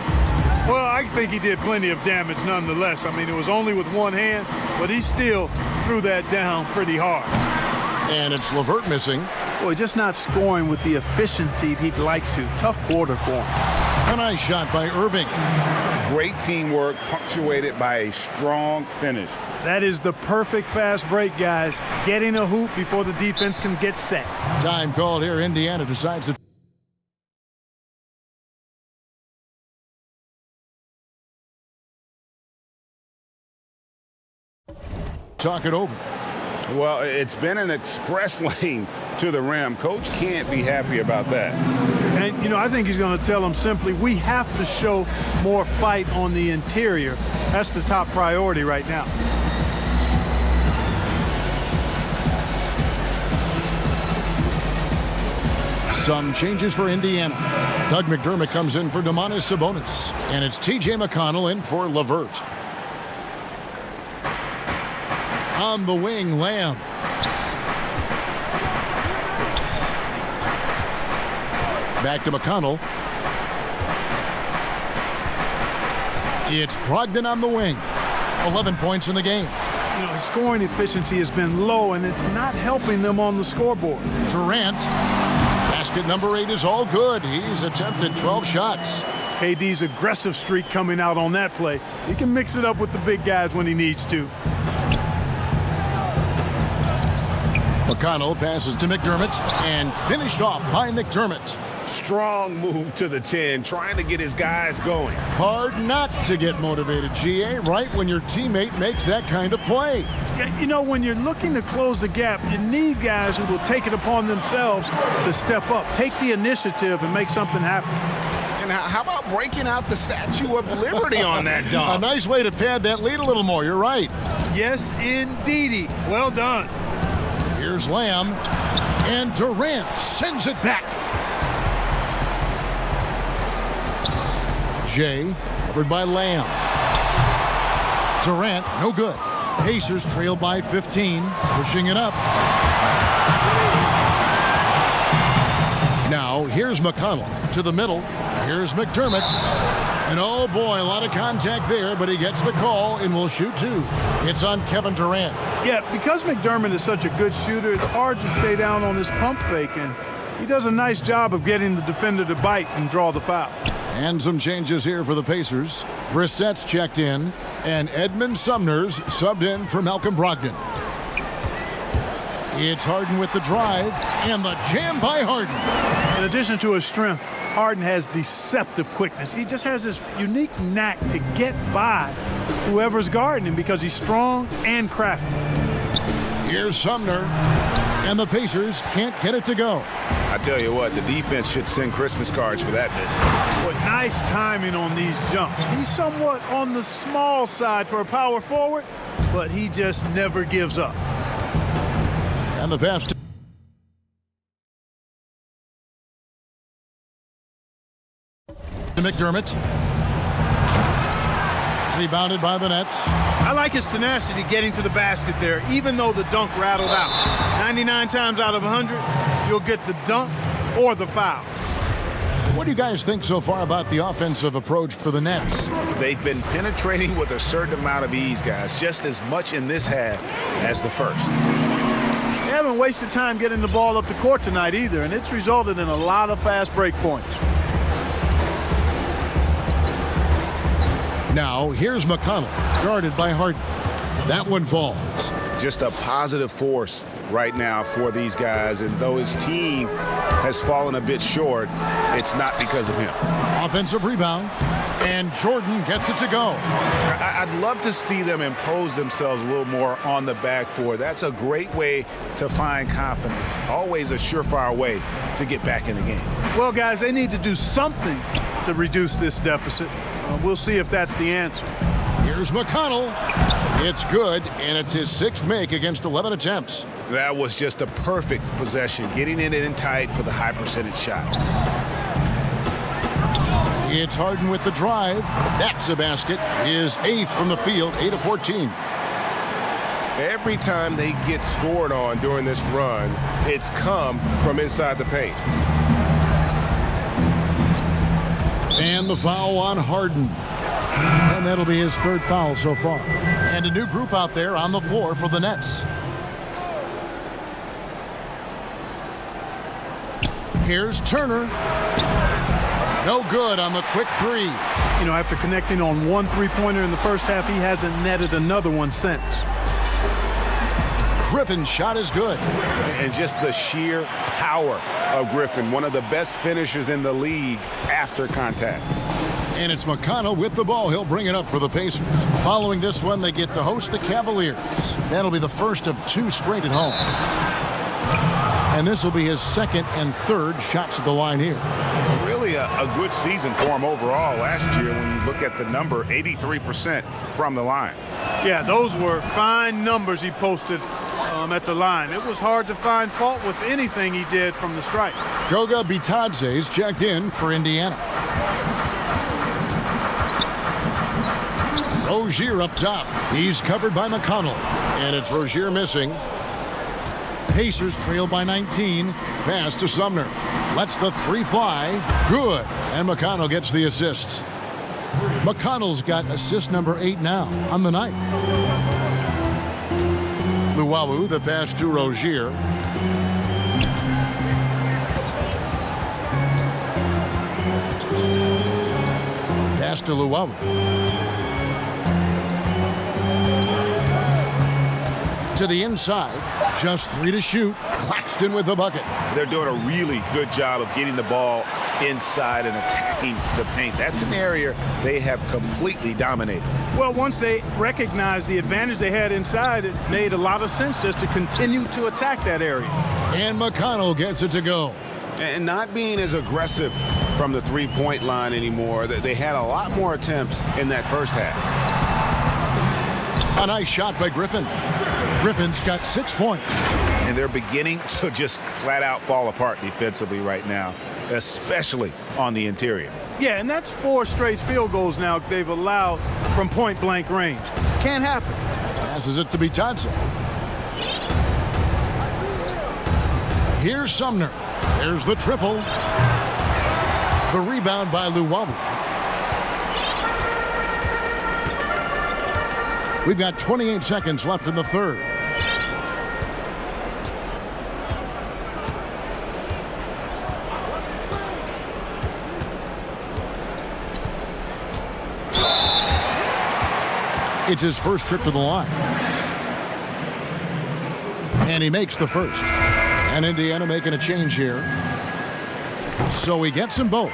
Well, I think he did plenty of damage nonetheless. I mean, it was only with one hand, but he still threw that down pretty hard. And it's LeVert missing. Boy, just not scoring with the efficiency he'd like to. Tough quarter for him. A nice shot by Irving. Great teamwork punctuated by a strong finish. That is the perfect fast break, guys. Getting a hoop before the defense can get set. Time called here. Indiana decides to talk it over. Well, it's been an express lane to the rim. Coach can't be happy about that. And, you know, I think he's going to tell them simply, we have to show more fight on the interior. That's the top priority right now. Some changes for Indiana. Doug McDermott comes in for Domantas Sabonis. And it's T.J. McConnell in for LeVert. On the wing, Lamb. Back to McConnell. It's Brogdon on the wing. 11 points in the game. You know, his scoring efficiency has been low, and it's not helping them on the scoreboard. Durant. Basket number 8 is all good. He's attempted 12 shots. KD's aggressive streak coming out on that play. He can mix it up with the big guys when he needs to. McConnell passes to McDermott and finished off by McDermott. Strong move to the 10, trying to get his guys going. Hard not to get motivated, GA, right when your teammate makes that kind of play. Yeah, you know, when you're looking to close the gap, you need guys who will take it upon themselves to step up, take the initiative, and make something happen. And how about breaking out the Statue of Liberty on that dunk? A nice way to pad that lead a little more. You're right. Yes, indeedy. Well done. Here's Lamb, and Durant sends it back. Jay, covered by Lamb. Durant, no good. Pacers trail by 15, pushing it up. Now, here's McConnell to the middle. Here's McDermott. And oh boy, a lot of contact there, but he gets the call and will shoot 2. It's on Kevin Durant. Yeah, because McDermott is such a good shooter, it's hard to stay down on his pump fake, and he does a nice job of getting the defender to bite and draw the foul. And some changes here for the Pacers. Brissett's checked in, and Edmund Sumner's subbed in for Malcolm Brogdon. It's Harden with the drive, and the jam by Harden. In addition to his strength, Harden has deceptive quickness. He just has this unique knack to get by whoever's guarding him because he's strong and crafty. Here's Sumner, and the Pacers can't get it to go. I tell you what, the defense should send Christmas cards for that miss. But nice timing on these jumps. He's somewhat on the small side for a power forward, but he just never gives up. And the pass to McDermott. Rebounded by the Nets. I like his tenacity getting to the basket there, even though the dunk rattled out. 99 times out of 100, you'll get the dunk or the foul. What do you guys think so far about the offensive approach for the Nets? They've been penetrating with a certain amount of ease, guys, just as much in this half as the first. They haven't wasted time getting the ball up the court tonight either, and it's resulted in a lot of fast break points. Now, here's McConnell, guarded by Harden. That one falls. Just a positive force right now for these guys, and though his team has fallen a bit short, it's not because of him. Offensive rebound, and Jordan gets it to go. I'd love to see them impose themselves a little more on the backboard. That's a great way to find confidence. Always a surefire way to get back in the game. Well, guys, they need to do something to reduce this deficit. We'll see if that's the answer. Here's McConnell. It's good, and it's his 6th make against 11 attempts. That was just a perfect possession, getting it in tight for the high percentage shot. It's Harden with the drive. That's a basket. His 8th from the field, 8 of 14. Every time they get scored on during this run, it's come from inside the paint. And the foul on Harden. And that'll be his third foul so far. And a new group out there on the floor for the Nets. Here's Turner. No good on the quick three. You know, after connecting on one three-pointer in the first half, he hasn't netted another one since. Griffin's shot is good. And just the sheer power of Griffin, one of the best finishers in the league after contact. And it's McConnell with the ball. He'll bring it up for the Pacers. Following this one, they get to host the Cavaliers. That'll be the first of 2 straight at home. And this will be his second and third shots at the line here. Really a good season for him overall last year when you look at the number, 83% from the line. Yeah, those were fine numbers he posted at the line. It was hard to find fault with anything he did from the stripe. Goga Bitadze's checked in for Indiana. Rozier up top. He's covered by McConnell. And it's Rozier missing. Pacers trail by 19. Pass to Sumner. Lets the three fly. Good. And McConnell gets the assist. McConnell's got assist number 8 now on the night. Luwawu, the pass to Rozier. Pass to Luwawu. To the inside. Just 3 to shoot. Claxton with the bucket. They're doing a really good job of getting the ball inside and attacking the paint. That's an area they have completely dominated. Well, once they recognized the advantage they had inside, it made a lot of sense just to continue to attack that area. And McConnell gets it to go. And not being as aggressive from the three-point line anymore. They had a lot more attempts in that first half. A nice shot by Griffin. Griffin's got 6 points. And they're beginning to just flat out fall apart defensively right now, especially on the interior. Yeah, and that's 4 straight field goals now they've allowed from point-blank range. Can't happen. Passes it to Bitadze. Here's Sumner. There's the triple. The rebound by Luwawu. We've got 28 seconds left in the third. It's his first trip to the line. And he makes the first. And Indiana making a change here. So he gets them both.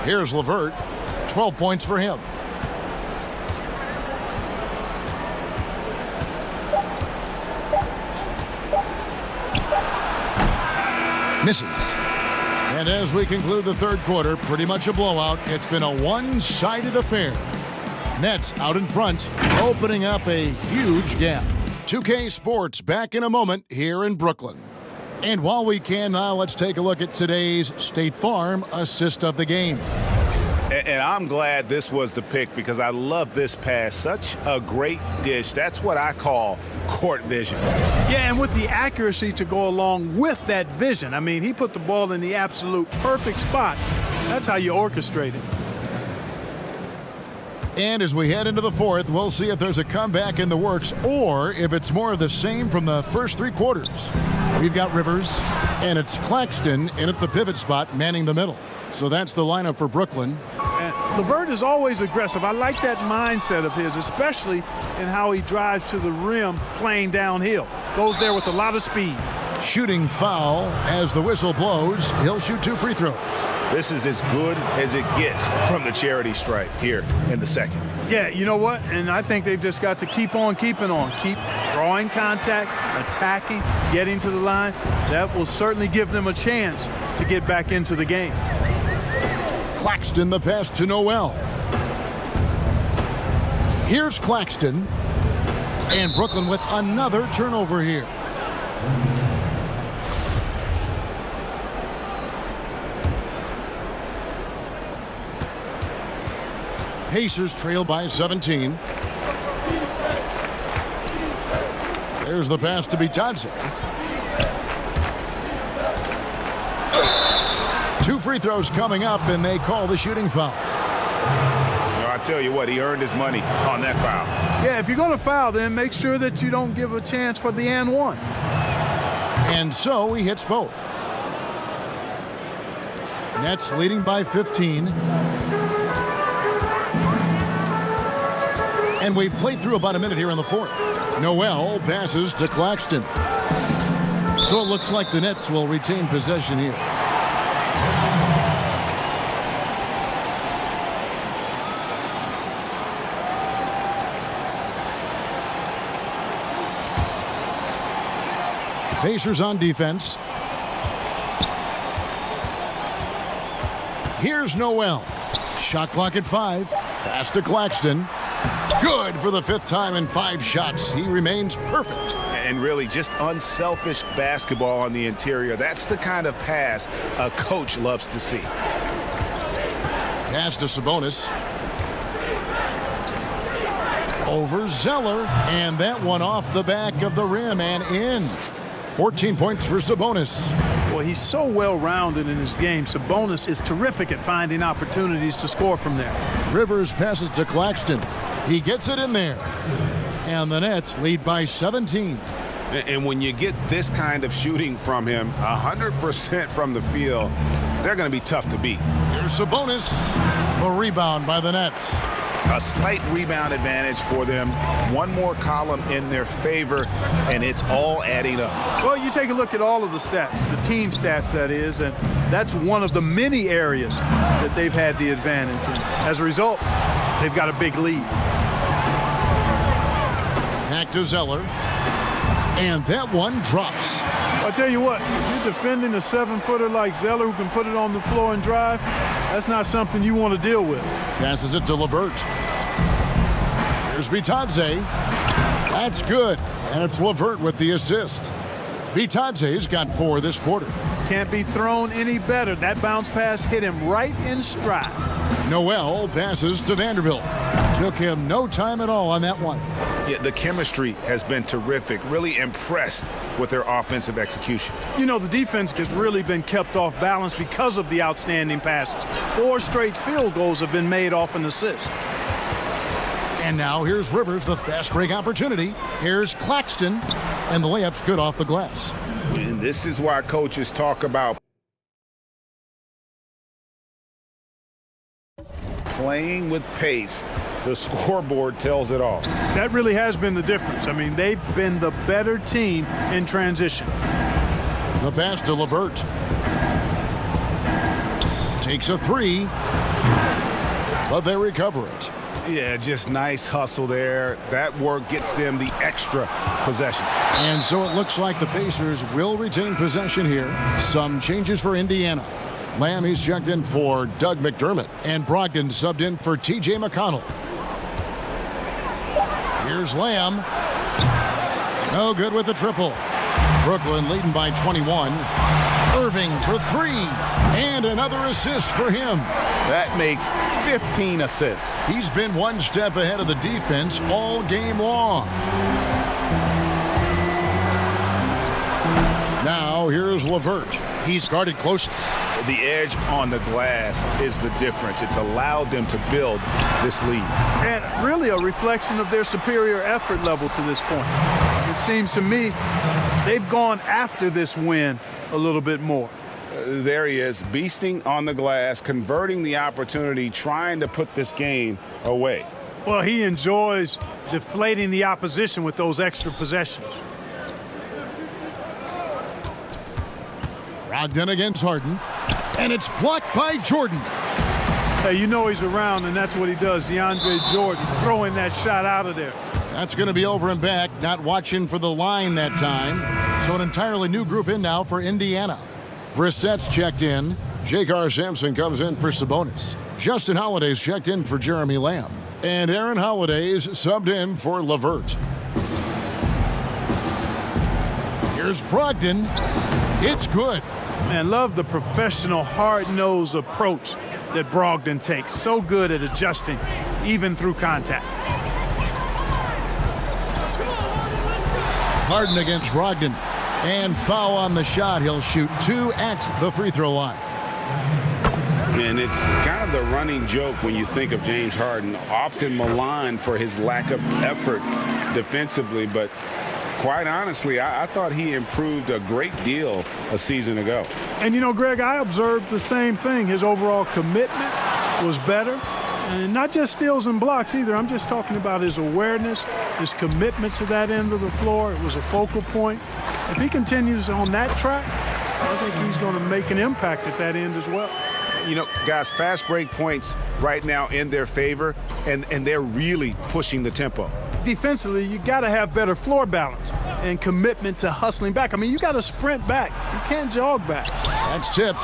Here's LeVert. 12 points for him. Misses. And as we conclude the third quarter, pretty much a blowout. It's been a one-sided affair. Nets out in front, opening up a huge gap. 2K Sports back in a moment here in Brooklyn. And while we can now, let's take a look at today's State Farm assist of the game. And I'm glad this was the pick because I love this pass. Such a great dish. That's what I call court vision. Yeah, and with the accuracy to go along with that vision. I mean, he put the ball in the absolute perfect spot. That's how you orchestrate it. And as we head into the fourth, we'll see if there's a comeback in the works or if it's more of the same from the first 3 quarters. We've got Rivers, and it's Claxton in at the pivot spot, manning the middle. So that's the lineup for Brooklyn. And LeVert is always aggressive. I like that mindset of his, especially in how he drives to the rim playing downhill. Goes there with a lot of speed. Shooting foul as the whistle blows. He'll shoot 2 free throws. This is as good as it gets from the charity stripe here in the second. Yeah, you know what? And I think they've just got to keep on keeping on. Keep drawing contact, attacking, getting to the line. That will certainly give them a chance to get back into the game. Claxton, the pass to Noel. Here's Claxton. And Brooklyn with another turnover here. Pacers trail by 17. There's the pass to Bitadze. 2 free throws coming up, and they call the shooting foul. I tell you what, he earned his money on that foul. Yeah, if you're going to foul, then make sure that you don't give a chance for the and one. And so he hits both. Nets leading by 15. And we've played through about a minute here in the fourth. Noel passes to Claxton. So it looks like the Nets will retain possession here. Pacers on defense. Here's Noel. Shot clock at 5. Pass to Claxton. Good for the 5th time in 5 shots. He remains perfect. And really just unselfish basketball on the interior. That's the kind of pass a coach loves to see. Pass to Sabonis. Over Zeller. And that one off the back of the rim and in. 14 points for Sabonis. Well, he's so well-rounded in his game. Sabonis is terrific at finding opportunities to score from there. Rivers passes to Claxton. He gets it in there. And the Nets lead by 17. And when you get this kind of shooting from him, 100% from the field, they're going to be tough to beat. Here's Sabonis. The rebound by the Nets. A slight rebound advantage for them. One more column in their favor, and it's all adding up. Well, you take a look at all of the stats, the team stats, that is, and that's one of the many areas that they've had the advantage. And as a result, they've got a big lead. Back to Zeller. And that one drops. I'll tell you what, if you're defending a 7-footer like Zeller who can put it on the floor and drive, that's not something you want to deal with. Passes it to LeVert. Here's Bitadze. That's good. And it's LeVert with the assist. Bitadze's got 4 this quarter. Can't be thrown any better. That bounce pass hit him right in stride. Noel passes to Vanderbilt. Took him no time at all on that one. Yeah, the chemistry has been terrific. Really impressed with their offensive execution. You know, the defense has really been kept off balance because of the outstanding passes. 4 straight field goals have been made off an assist. And now here's Rivers, the fast break opportunity. Here's Claxton, and the layup's good off the glass. And this is why coaches talk about playing with pace. The scoreboard tells it all. That really has been the difference. I mean, they've been the better team in transition. The pass to LeVert. Takes a 3, but they recover it. Yeah, just nice hustle there. That work gets them the extra possession. And so it looks like the Pacers will retain possession here. Some changes for Indiana. Lamb, he's checked in for Doug McDermott, and Brogdon subbed in for T.J. McConnell. Here's Lamb. No good with the triple. Brooklyn leading by 21. Irving for 3. And another assist for him. That makes 15 assists. He's been one step ahead of the defense all game long. Now here's LeVert. He's guarded closely. The edge on the glass is the difference. It's allowed them to build this lead. And really a reflection of their superior effort level to this point. It seems to me they've gone after this win a little bit more. There he is, beasting on the glass, converting the opportunity, trying to put this game away. Well, he enjoys deflating the opposition with those extra possessions. Brogdon against Harden, and it's blocked by Jordan. Hey, you know he's around, and that's what he does. DeAndre Jordan throwing that shot out of there. That's going to be over and back, not watching for the line that time. So an entirely new group in now for Indiana. Brissett's checked in. J.K. Sampson comes in for Sabonis. Justin Holiday's checked in for Jeremy Lamb. And Aaron Holiday's subbed in for LeVert. Here's Brogdon. It's good. Man, love the professional, hard-nosed approach that Brogdon takes. So good at adjusting even through contact. Harden against Brogdon. And foul on the shot. He'll shoot 2 at the free throw line. And it's kind of the running joke when you think of James Harden, often maligned for his lack of effort defensively. But quite honestly, I thought he improved a great deal a season ago. And, you know, Greg, I observed the same thing. His overall commitment was better. And not just steals and blocks either. I'm just talking about his awareness, his commitment to that end of the floor. It was a focal point. If he continues on that track, I think he's going to make an impact at that end as well. You know, guys, fast break points right now in their favor, and they're really pushing the tempo. Defensively, you got to have better floor balance and commitment to hustling back. I mean, you got to sprint back. You can't jog back. That's tipped.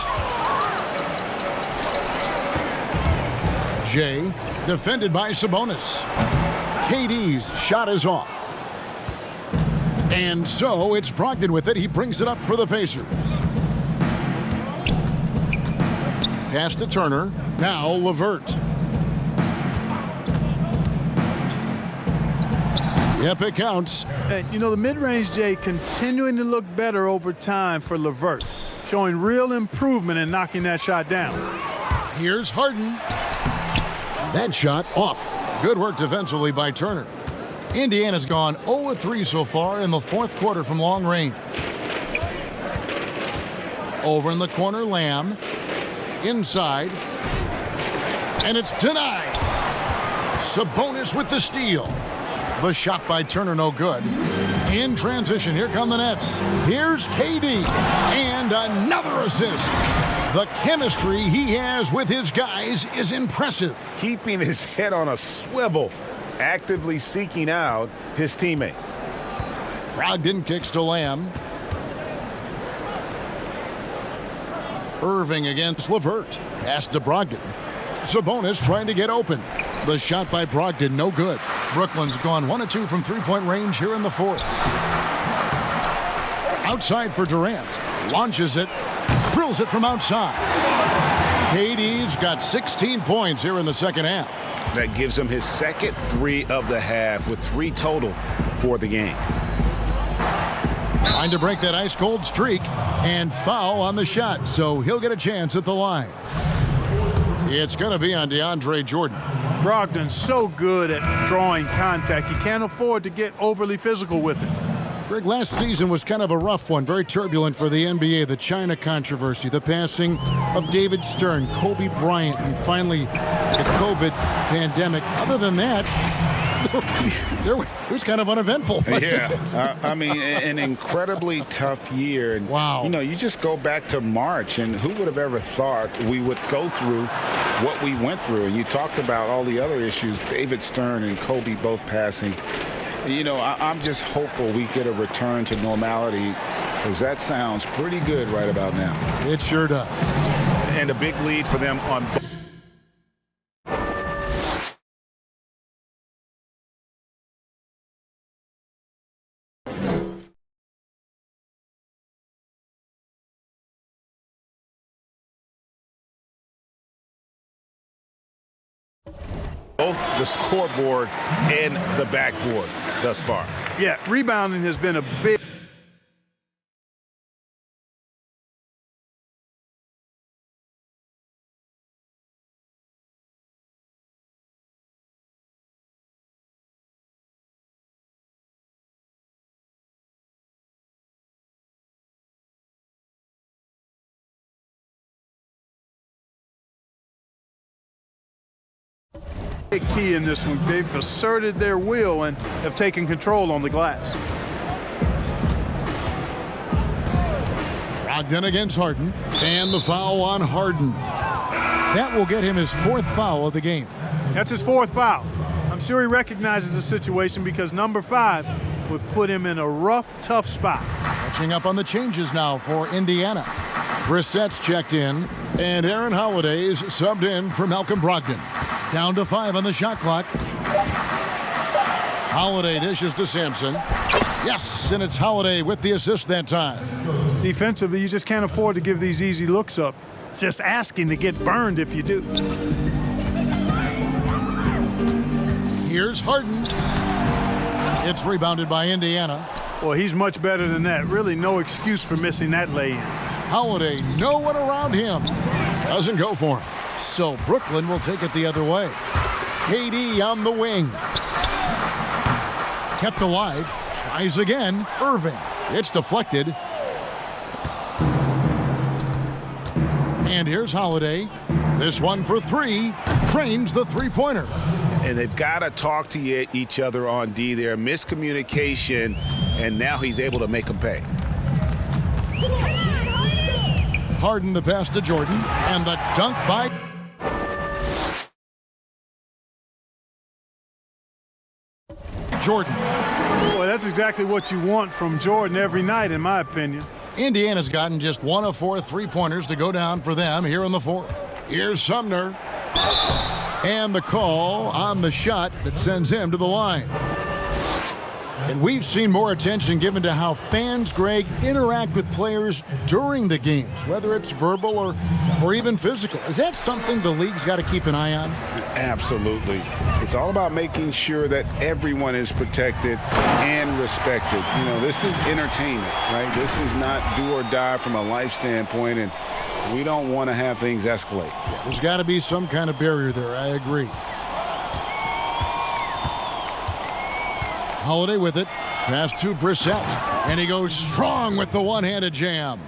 Jay, defended by Sabonis. KD's shot is off. And so it's Brogdon with it. He brings it up for the Pacers. Pass to Turner. Now LeVert. Yep, it counts. And, you know, the mid-range, Jay, continuing to look better over time for LeVert, showing real improvement in knocking that shot down. Here's Harden. That shot off. Good work defensively by Turner. Indiana's gone 0-3 so far in the fourth quarter from long range. Over in the corner, Lamb. Inside. And it's denied. Sabonis with the steal. The shot by Turner, no good. In transition, here come the Nets. Here's KD. And another assist. The chemistry he has with his guys is impressive. Keeping his head on a swivel, actively seeking out his teammates. Brogdon kicks to Lamb. Irving against LeVert. Pass to Brogdon. Sabonis trying to get open. The shot by Brogdon, no good. Brooklyn's gone 1-2 from three-point range here in the fourth. Outside for Durant. Launches it. Drills it from outside. KD's got 16 points here in the second half. That gives him his second 3 of the half with 3 total for the game. Trying to break that ice-cold streak and foul on the shot, so he'll get a chance at the line. It's going to be on DeAndre Jordan. Brogdon's so good at drawing contact. You can't afford to get overly physical with it. Greg, last season was kind of a rough one, very turbulent for the NBA. The China controversy, the passing of David Stern, Kobe Bryant, and finally the COVID pandemic. Other than that, it was kind of uneventful. Yeah, I mean, an incredibly tough year. And, wow. You know, you just go back to March, and who would have ever thought we would go through what we went through? And you talked about all the other issues, David Stern and Kobe both passing. You know, I'm just hopeful we get a return to normality, because that sounds pretty good right about now. It sure does. And a big lead for them on both. Both the scoreboard and the backboard thus far. Yeah, rebounding has been a big... big key in this one. They've asserted their will and have taken control on the glass. Brogdon against Harden, and the foul on Harden. That will get him his 4th foul of the game. That's his 4th foul. I'm sure he recognizes the situation, because number 5 would put him in a rough, tough spot. Catching up on the changes now for Indiana. Brissett's checked in, and Aaron Holiday's subbed in for Malcolm Brogdon. Down to 5 on the shot clock. Holiday dishes to Sampson. Yes, and it's Holiday with the assist that time. Defensively, you just can't afford to give these easy looks up. Just asking to get burned if you do. Here's Harden. It's rebounded by Indiana. Well, he's much better than that. Really no excuse for missing that lay-in. Holiday, no one around him. Doesn't go for him. So Brooklyn will take it the other way. KD on the wing. Kept alive. Tries again. Irving. It's deflected. And here's Holiday. This one for three. Trains the three-pointer. And they've got to talk to each other on D there. Miscommunication, and now he's able to make them pay. Harden the pass to Jordan, and the dunk by Jordan. Boy, that's exactly what you want from Jordan every night, in my opinion. Indiana's gotten just 1 of 4 three-pointers to go down for them here in the fourth. Here's Sumner. And the call on the shot that sends him to the line. And we've seen more attention given to how fans, Greg, interact with players during the games, whether it's verbal or even physical. Is that something the league's got to keep an eye on? Absolutely. It's all about making sure that everyone is protected and respected. You know, this is entertainment, right? This is not do or die from a life standpoint, and we don't want to have things escalate. Yeah, there's got to be some kind of barrier there. I agree. Holiday with it. Pass to Brissett. And he goes strong with the one-handed jam.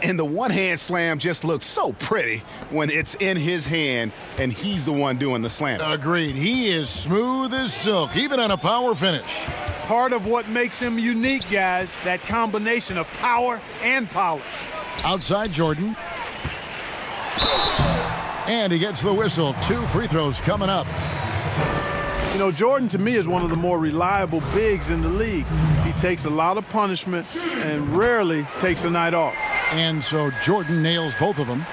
And the one-hand slam just looks so pretty when it's in his hand and he's the one doing the slam. Agreed. He is smooth as silk, even on a power finish. Part of what makes him unique, guys, that combination of power and polish. Outside Jordan. And he gets the whistle. 2 free throws coming up. You know, Jordan, to me, is one of the more reliable bigs in the league. He takes a lot of punishment and rarely takes a night off. And so Jordan nails both of them.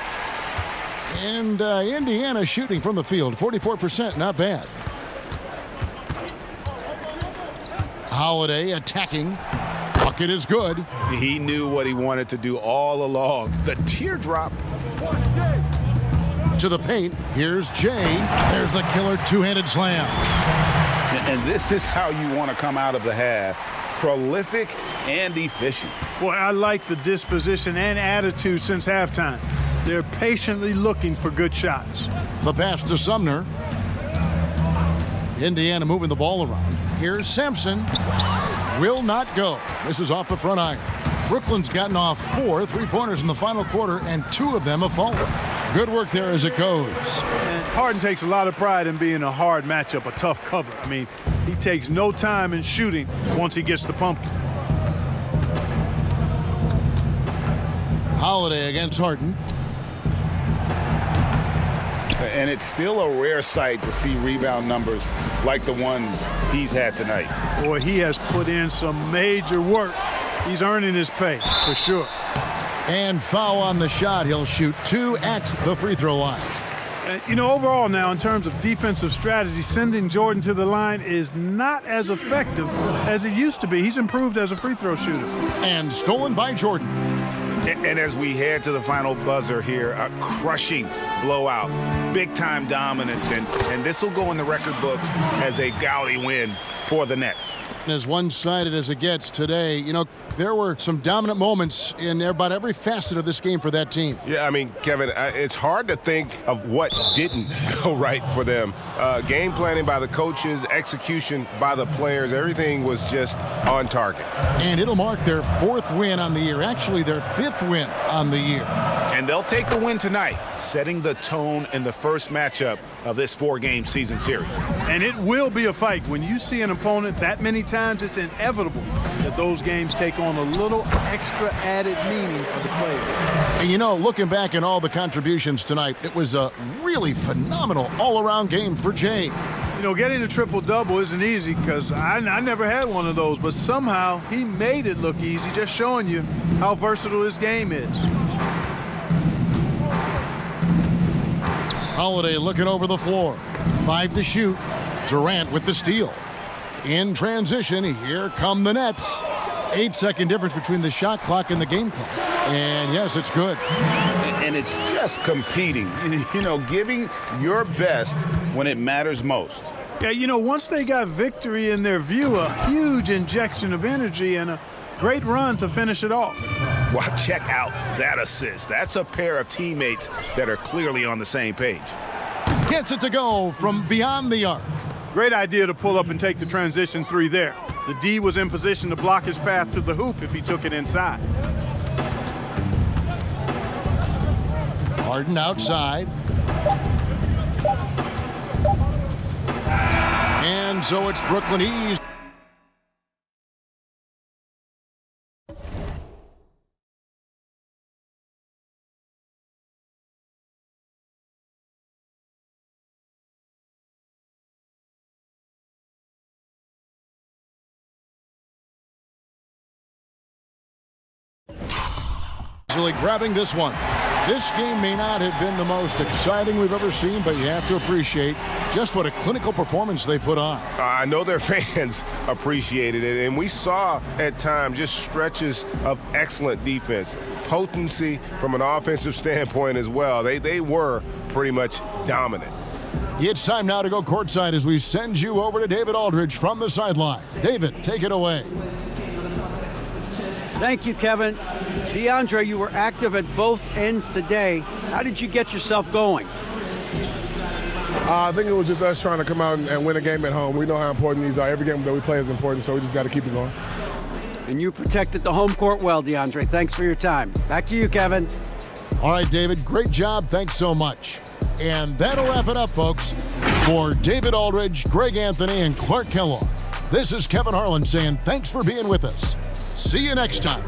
And Indiana shooting from the field, 44%, not bad. Holiday attacking. Bucket is good. He knew what he wanted to do all along. The teardrop. To the paint. Here's Jay. There's the killer two-handed slam. And this is how you want to come out of the half. Prolific and efficient. Boy, I like the disposition and attitude since halftime. They're patiently looking for good shots. The pass to Sumner. Indiana moving the ball around. Here's Sampson. Will not go. This is off the front iron. Brooklyn's gotten off 4 three-pointers in the final quarter, and 2 of them have fallen. Good work there as it goes. And Harden takes a lot of pride in being a hard matchup, a tough cover. I mean, he takes no time in shooting once he gets the pumpkin. Holiday against Harden. And it's still a rare sight to see rebound numbers like the ones he's had tonight. Boy, he has put in some major work. He's earning his pay, for sure. And foul on the shot. He'll shoot 2 at the free throw line. You know, overall now, in terms of defensive strategy, sending Jordan to the line is not as effective as it used to be. He's improved as a free throw shooter. And stolen by Jordan. And as we head to the final buzzer here, a crushing blowout, big-time dominance, and this will go in the record books as a gaudy win for the Nets. As one-sided as it gets today, you know, there were some dominant moments in about every facet of this game for that team. Yeah, I mean, Kevin, it's hard to think of what didn't go right for them. Game planning by the coaches, execution by the players, everything was just on target. And it'll mark their 4th win on the year, actually their 5th win on the year. And they'll take the win tonight, setting the tone in the first matchup of this 4-game season series. And it will be a fight. When you see an opponent that many times, it's inevitable that those games take on a little extra added meaning for the players. And you know, looking back at all the contributions tonight, it was a really phenomenal all-around game for Jay. You know, getting a triple-double isn't easy because I never had one of those, but somehow he made it look easy, just showing you how versatile his game is. Holiday looking over the floor. 5 to shoot. Durant with the steal. In transition, here come the Nets. 8-second difference between the shot clock and the game clock. And yes, it's good. And it's just competing, you know, giving your best when it matters most. Yeah, you know, once they got victory in their view, a huge injection of energy and a great run to finish it off. Well, check out that assist. That's a pair of teammates that are clearly on the same page. Gets it to go from beyond the arc. Great idea to pull up and take the transition three there. The D was in position to block his path to the hoop if he took it inside. Harden outside. And so it's Brooklyn East. Grabbing this one. This game may not have been the most exciting we've ever seen, but you have to appreciate just what a clinical performance they put on. I know their fans appreciated it, and we saw at times just stretches of excellent defense, potency from an offensive standpoint as well. They were pretty much dominant. It's time now to go courtside as we send you over to David Aldridge from the sideline. David, take it away. Thank you, Kevin. DeAndre, you were active at both ends today. How did you get yourself going? I think it was just us trying to come out and win a game at home. We know how important these are. Every game that we play is important, so we just got to keep it going. And you protected the home court well, DeAndre. Thanks for your time. Back to you, Kevin. All right, David, great job. Thanks so much. And that'll wrap it up, folks. For David Aldridge, Greg Anthony, and Clark Kellogg, this is Kevin Harlan saying thanks for being with us. See you next time.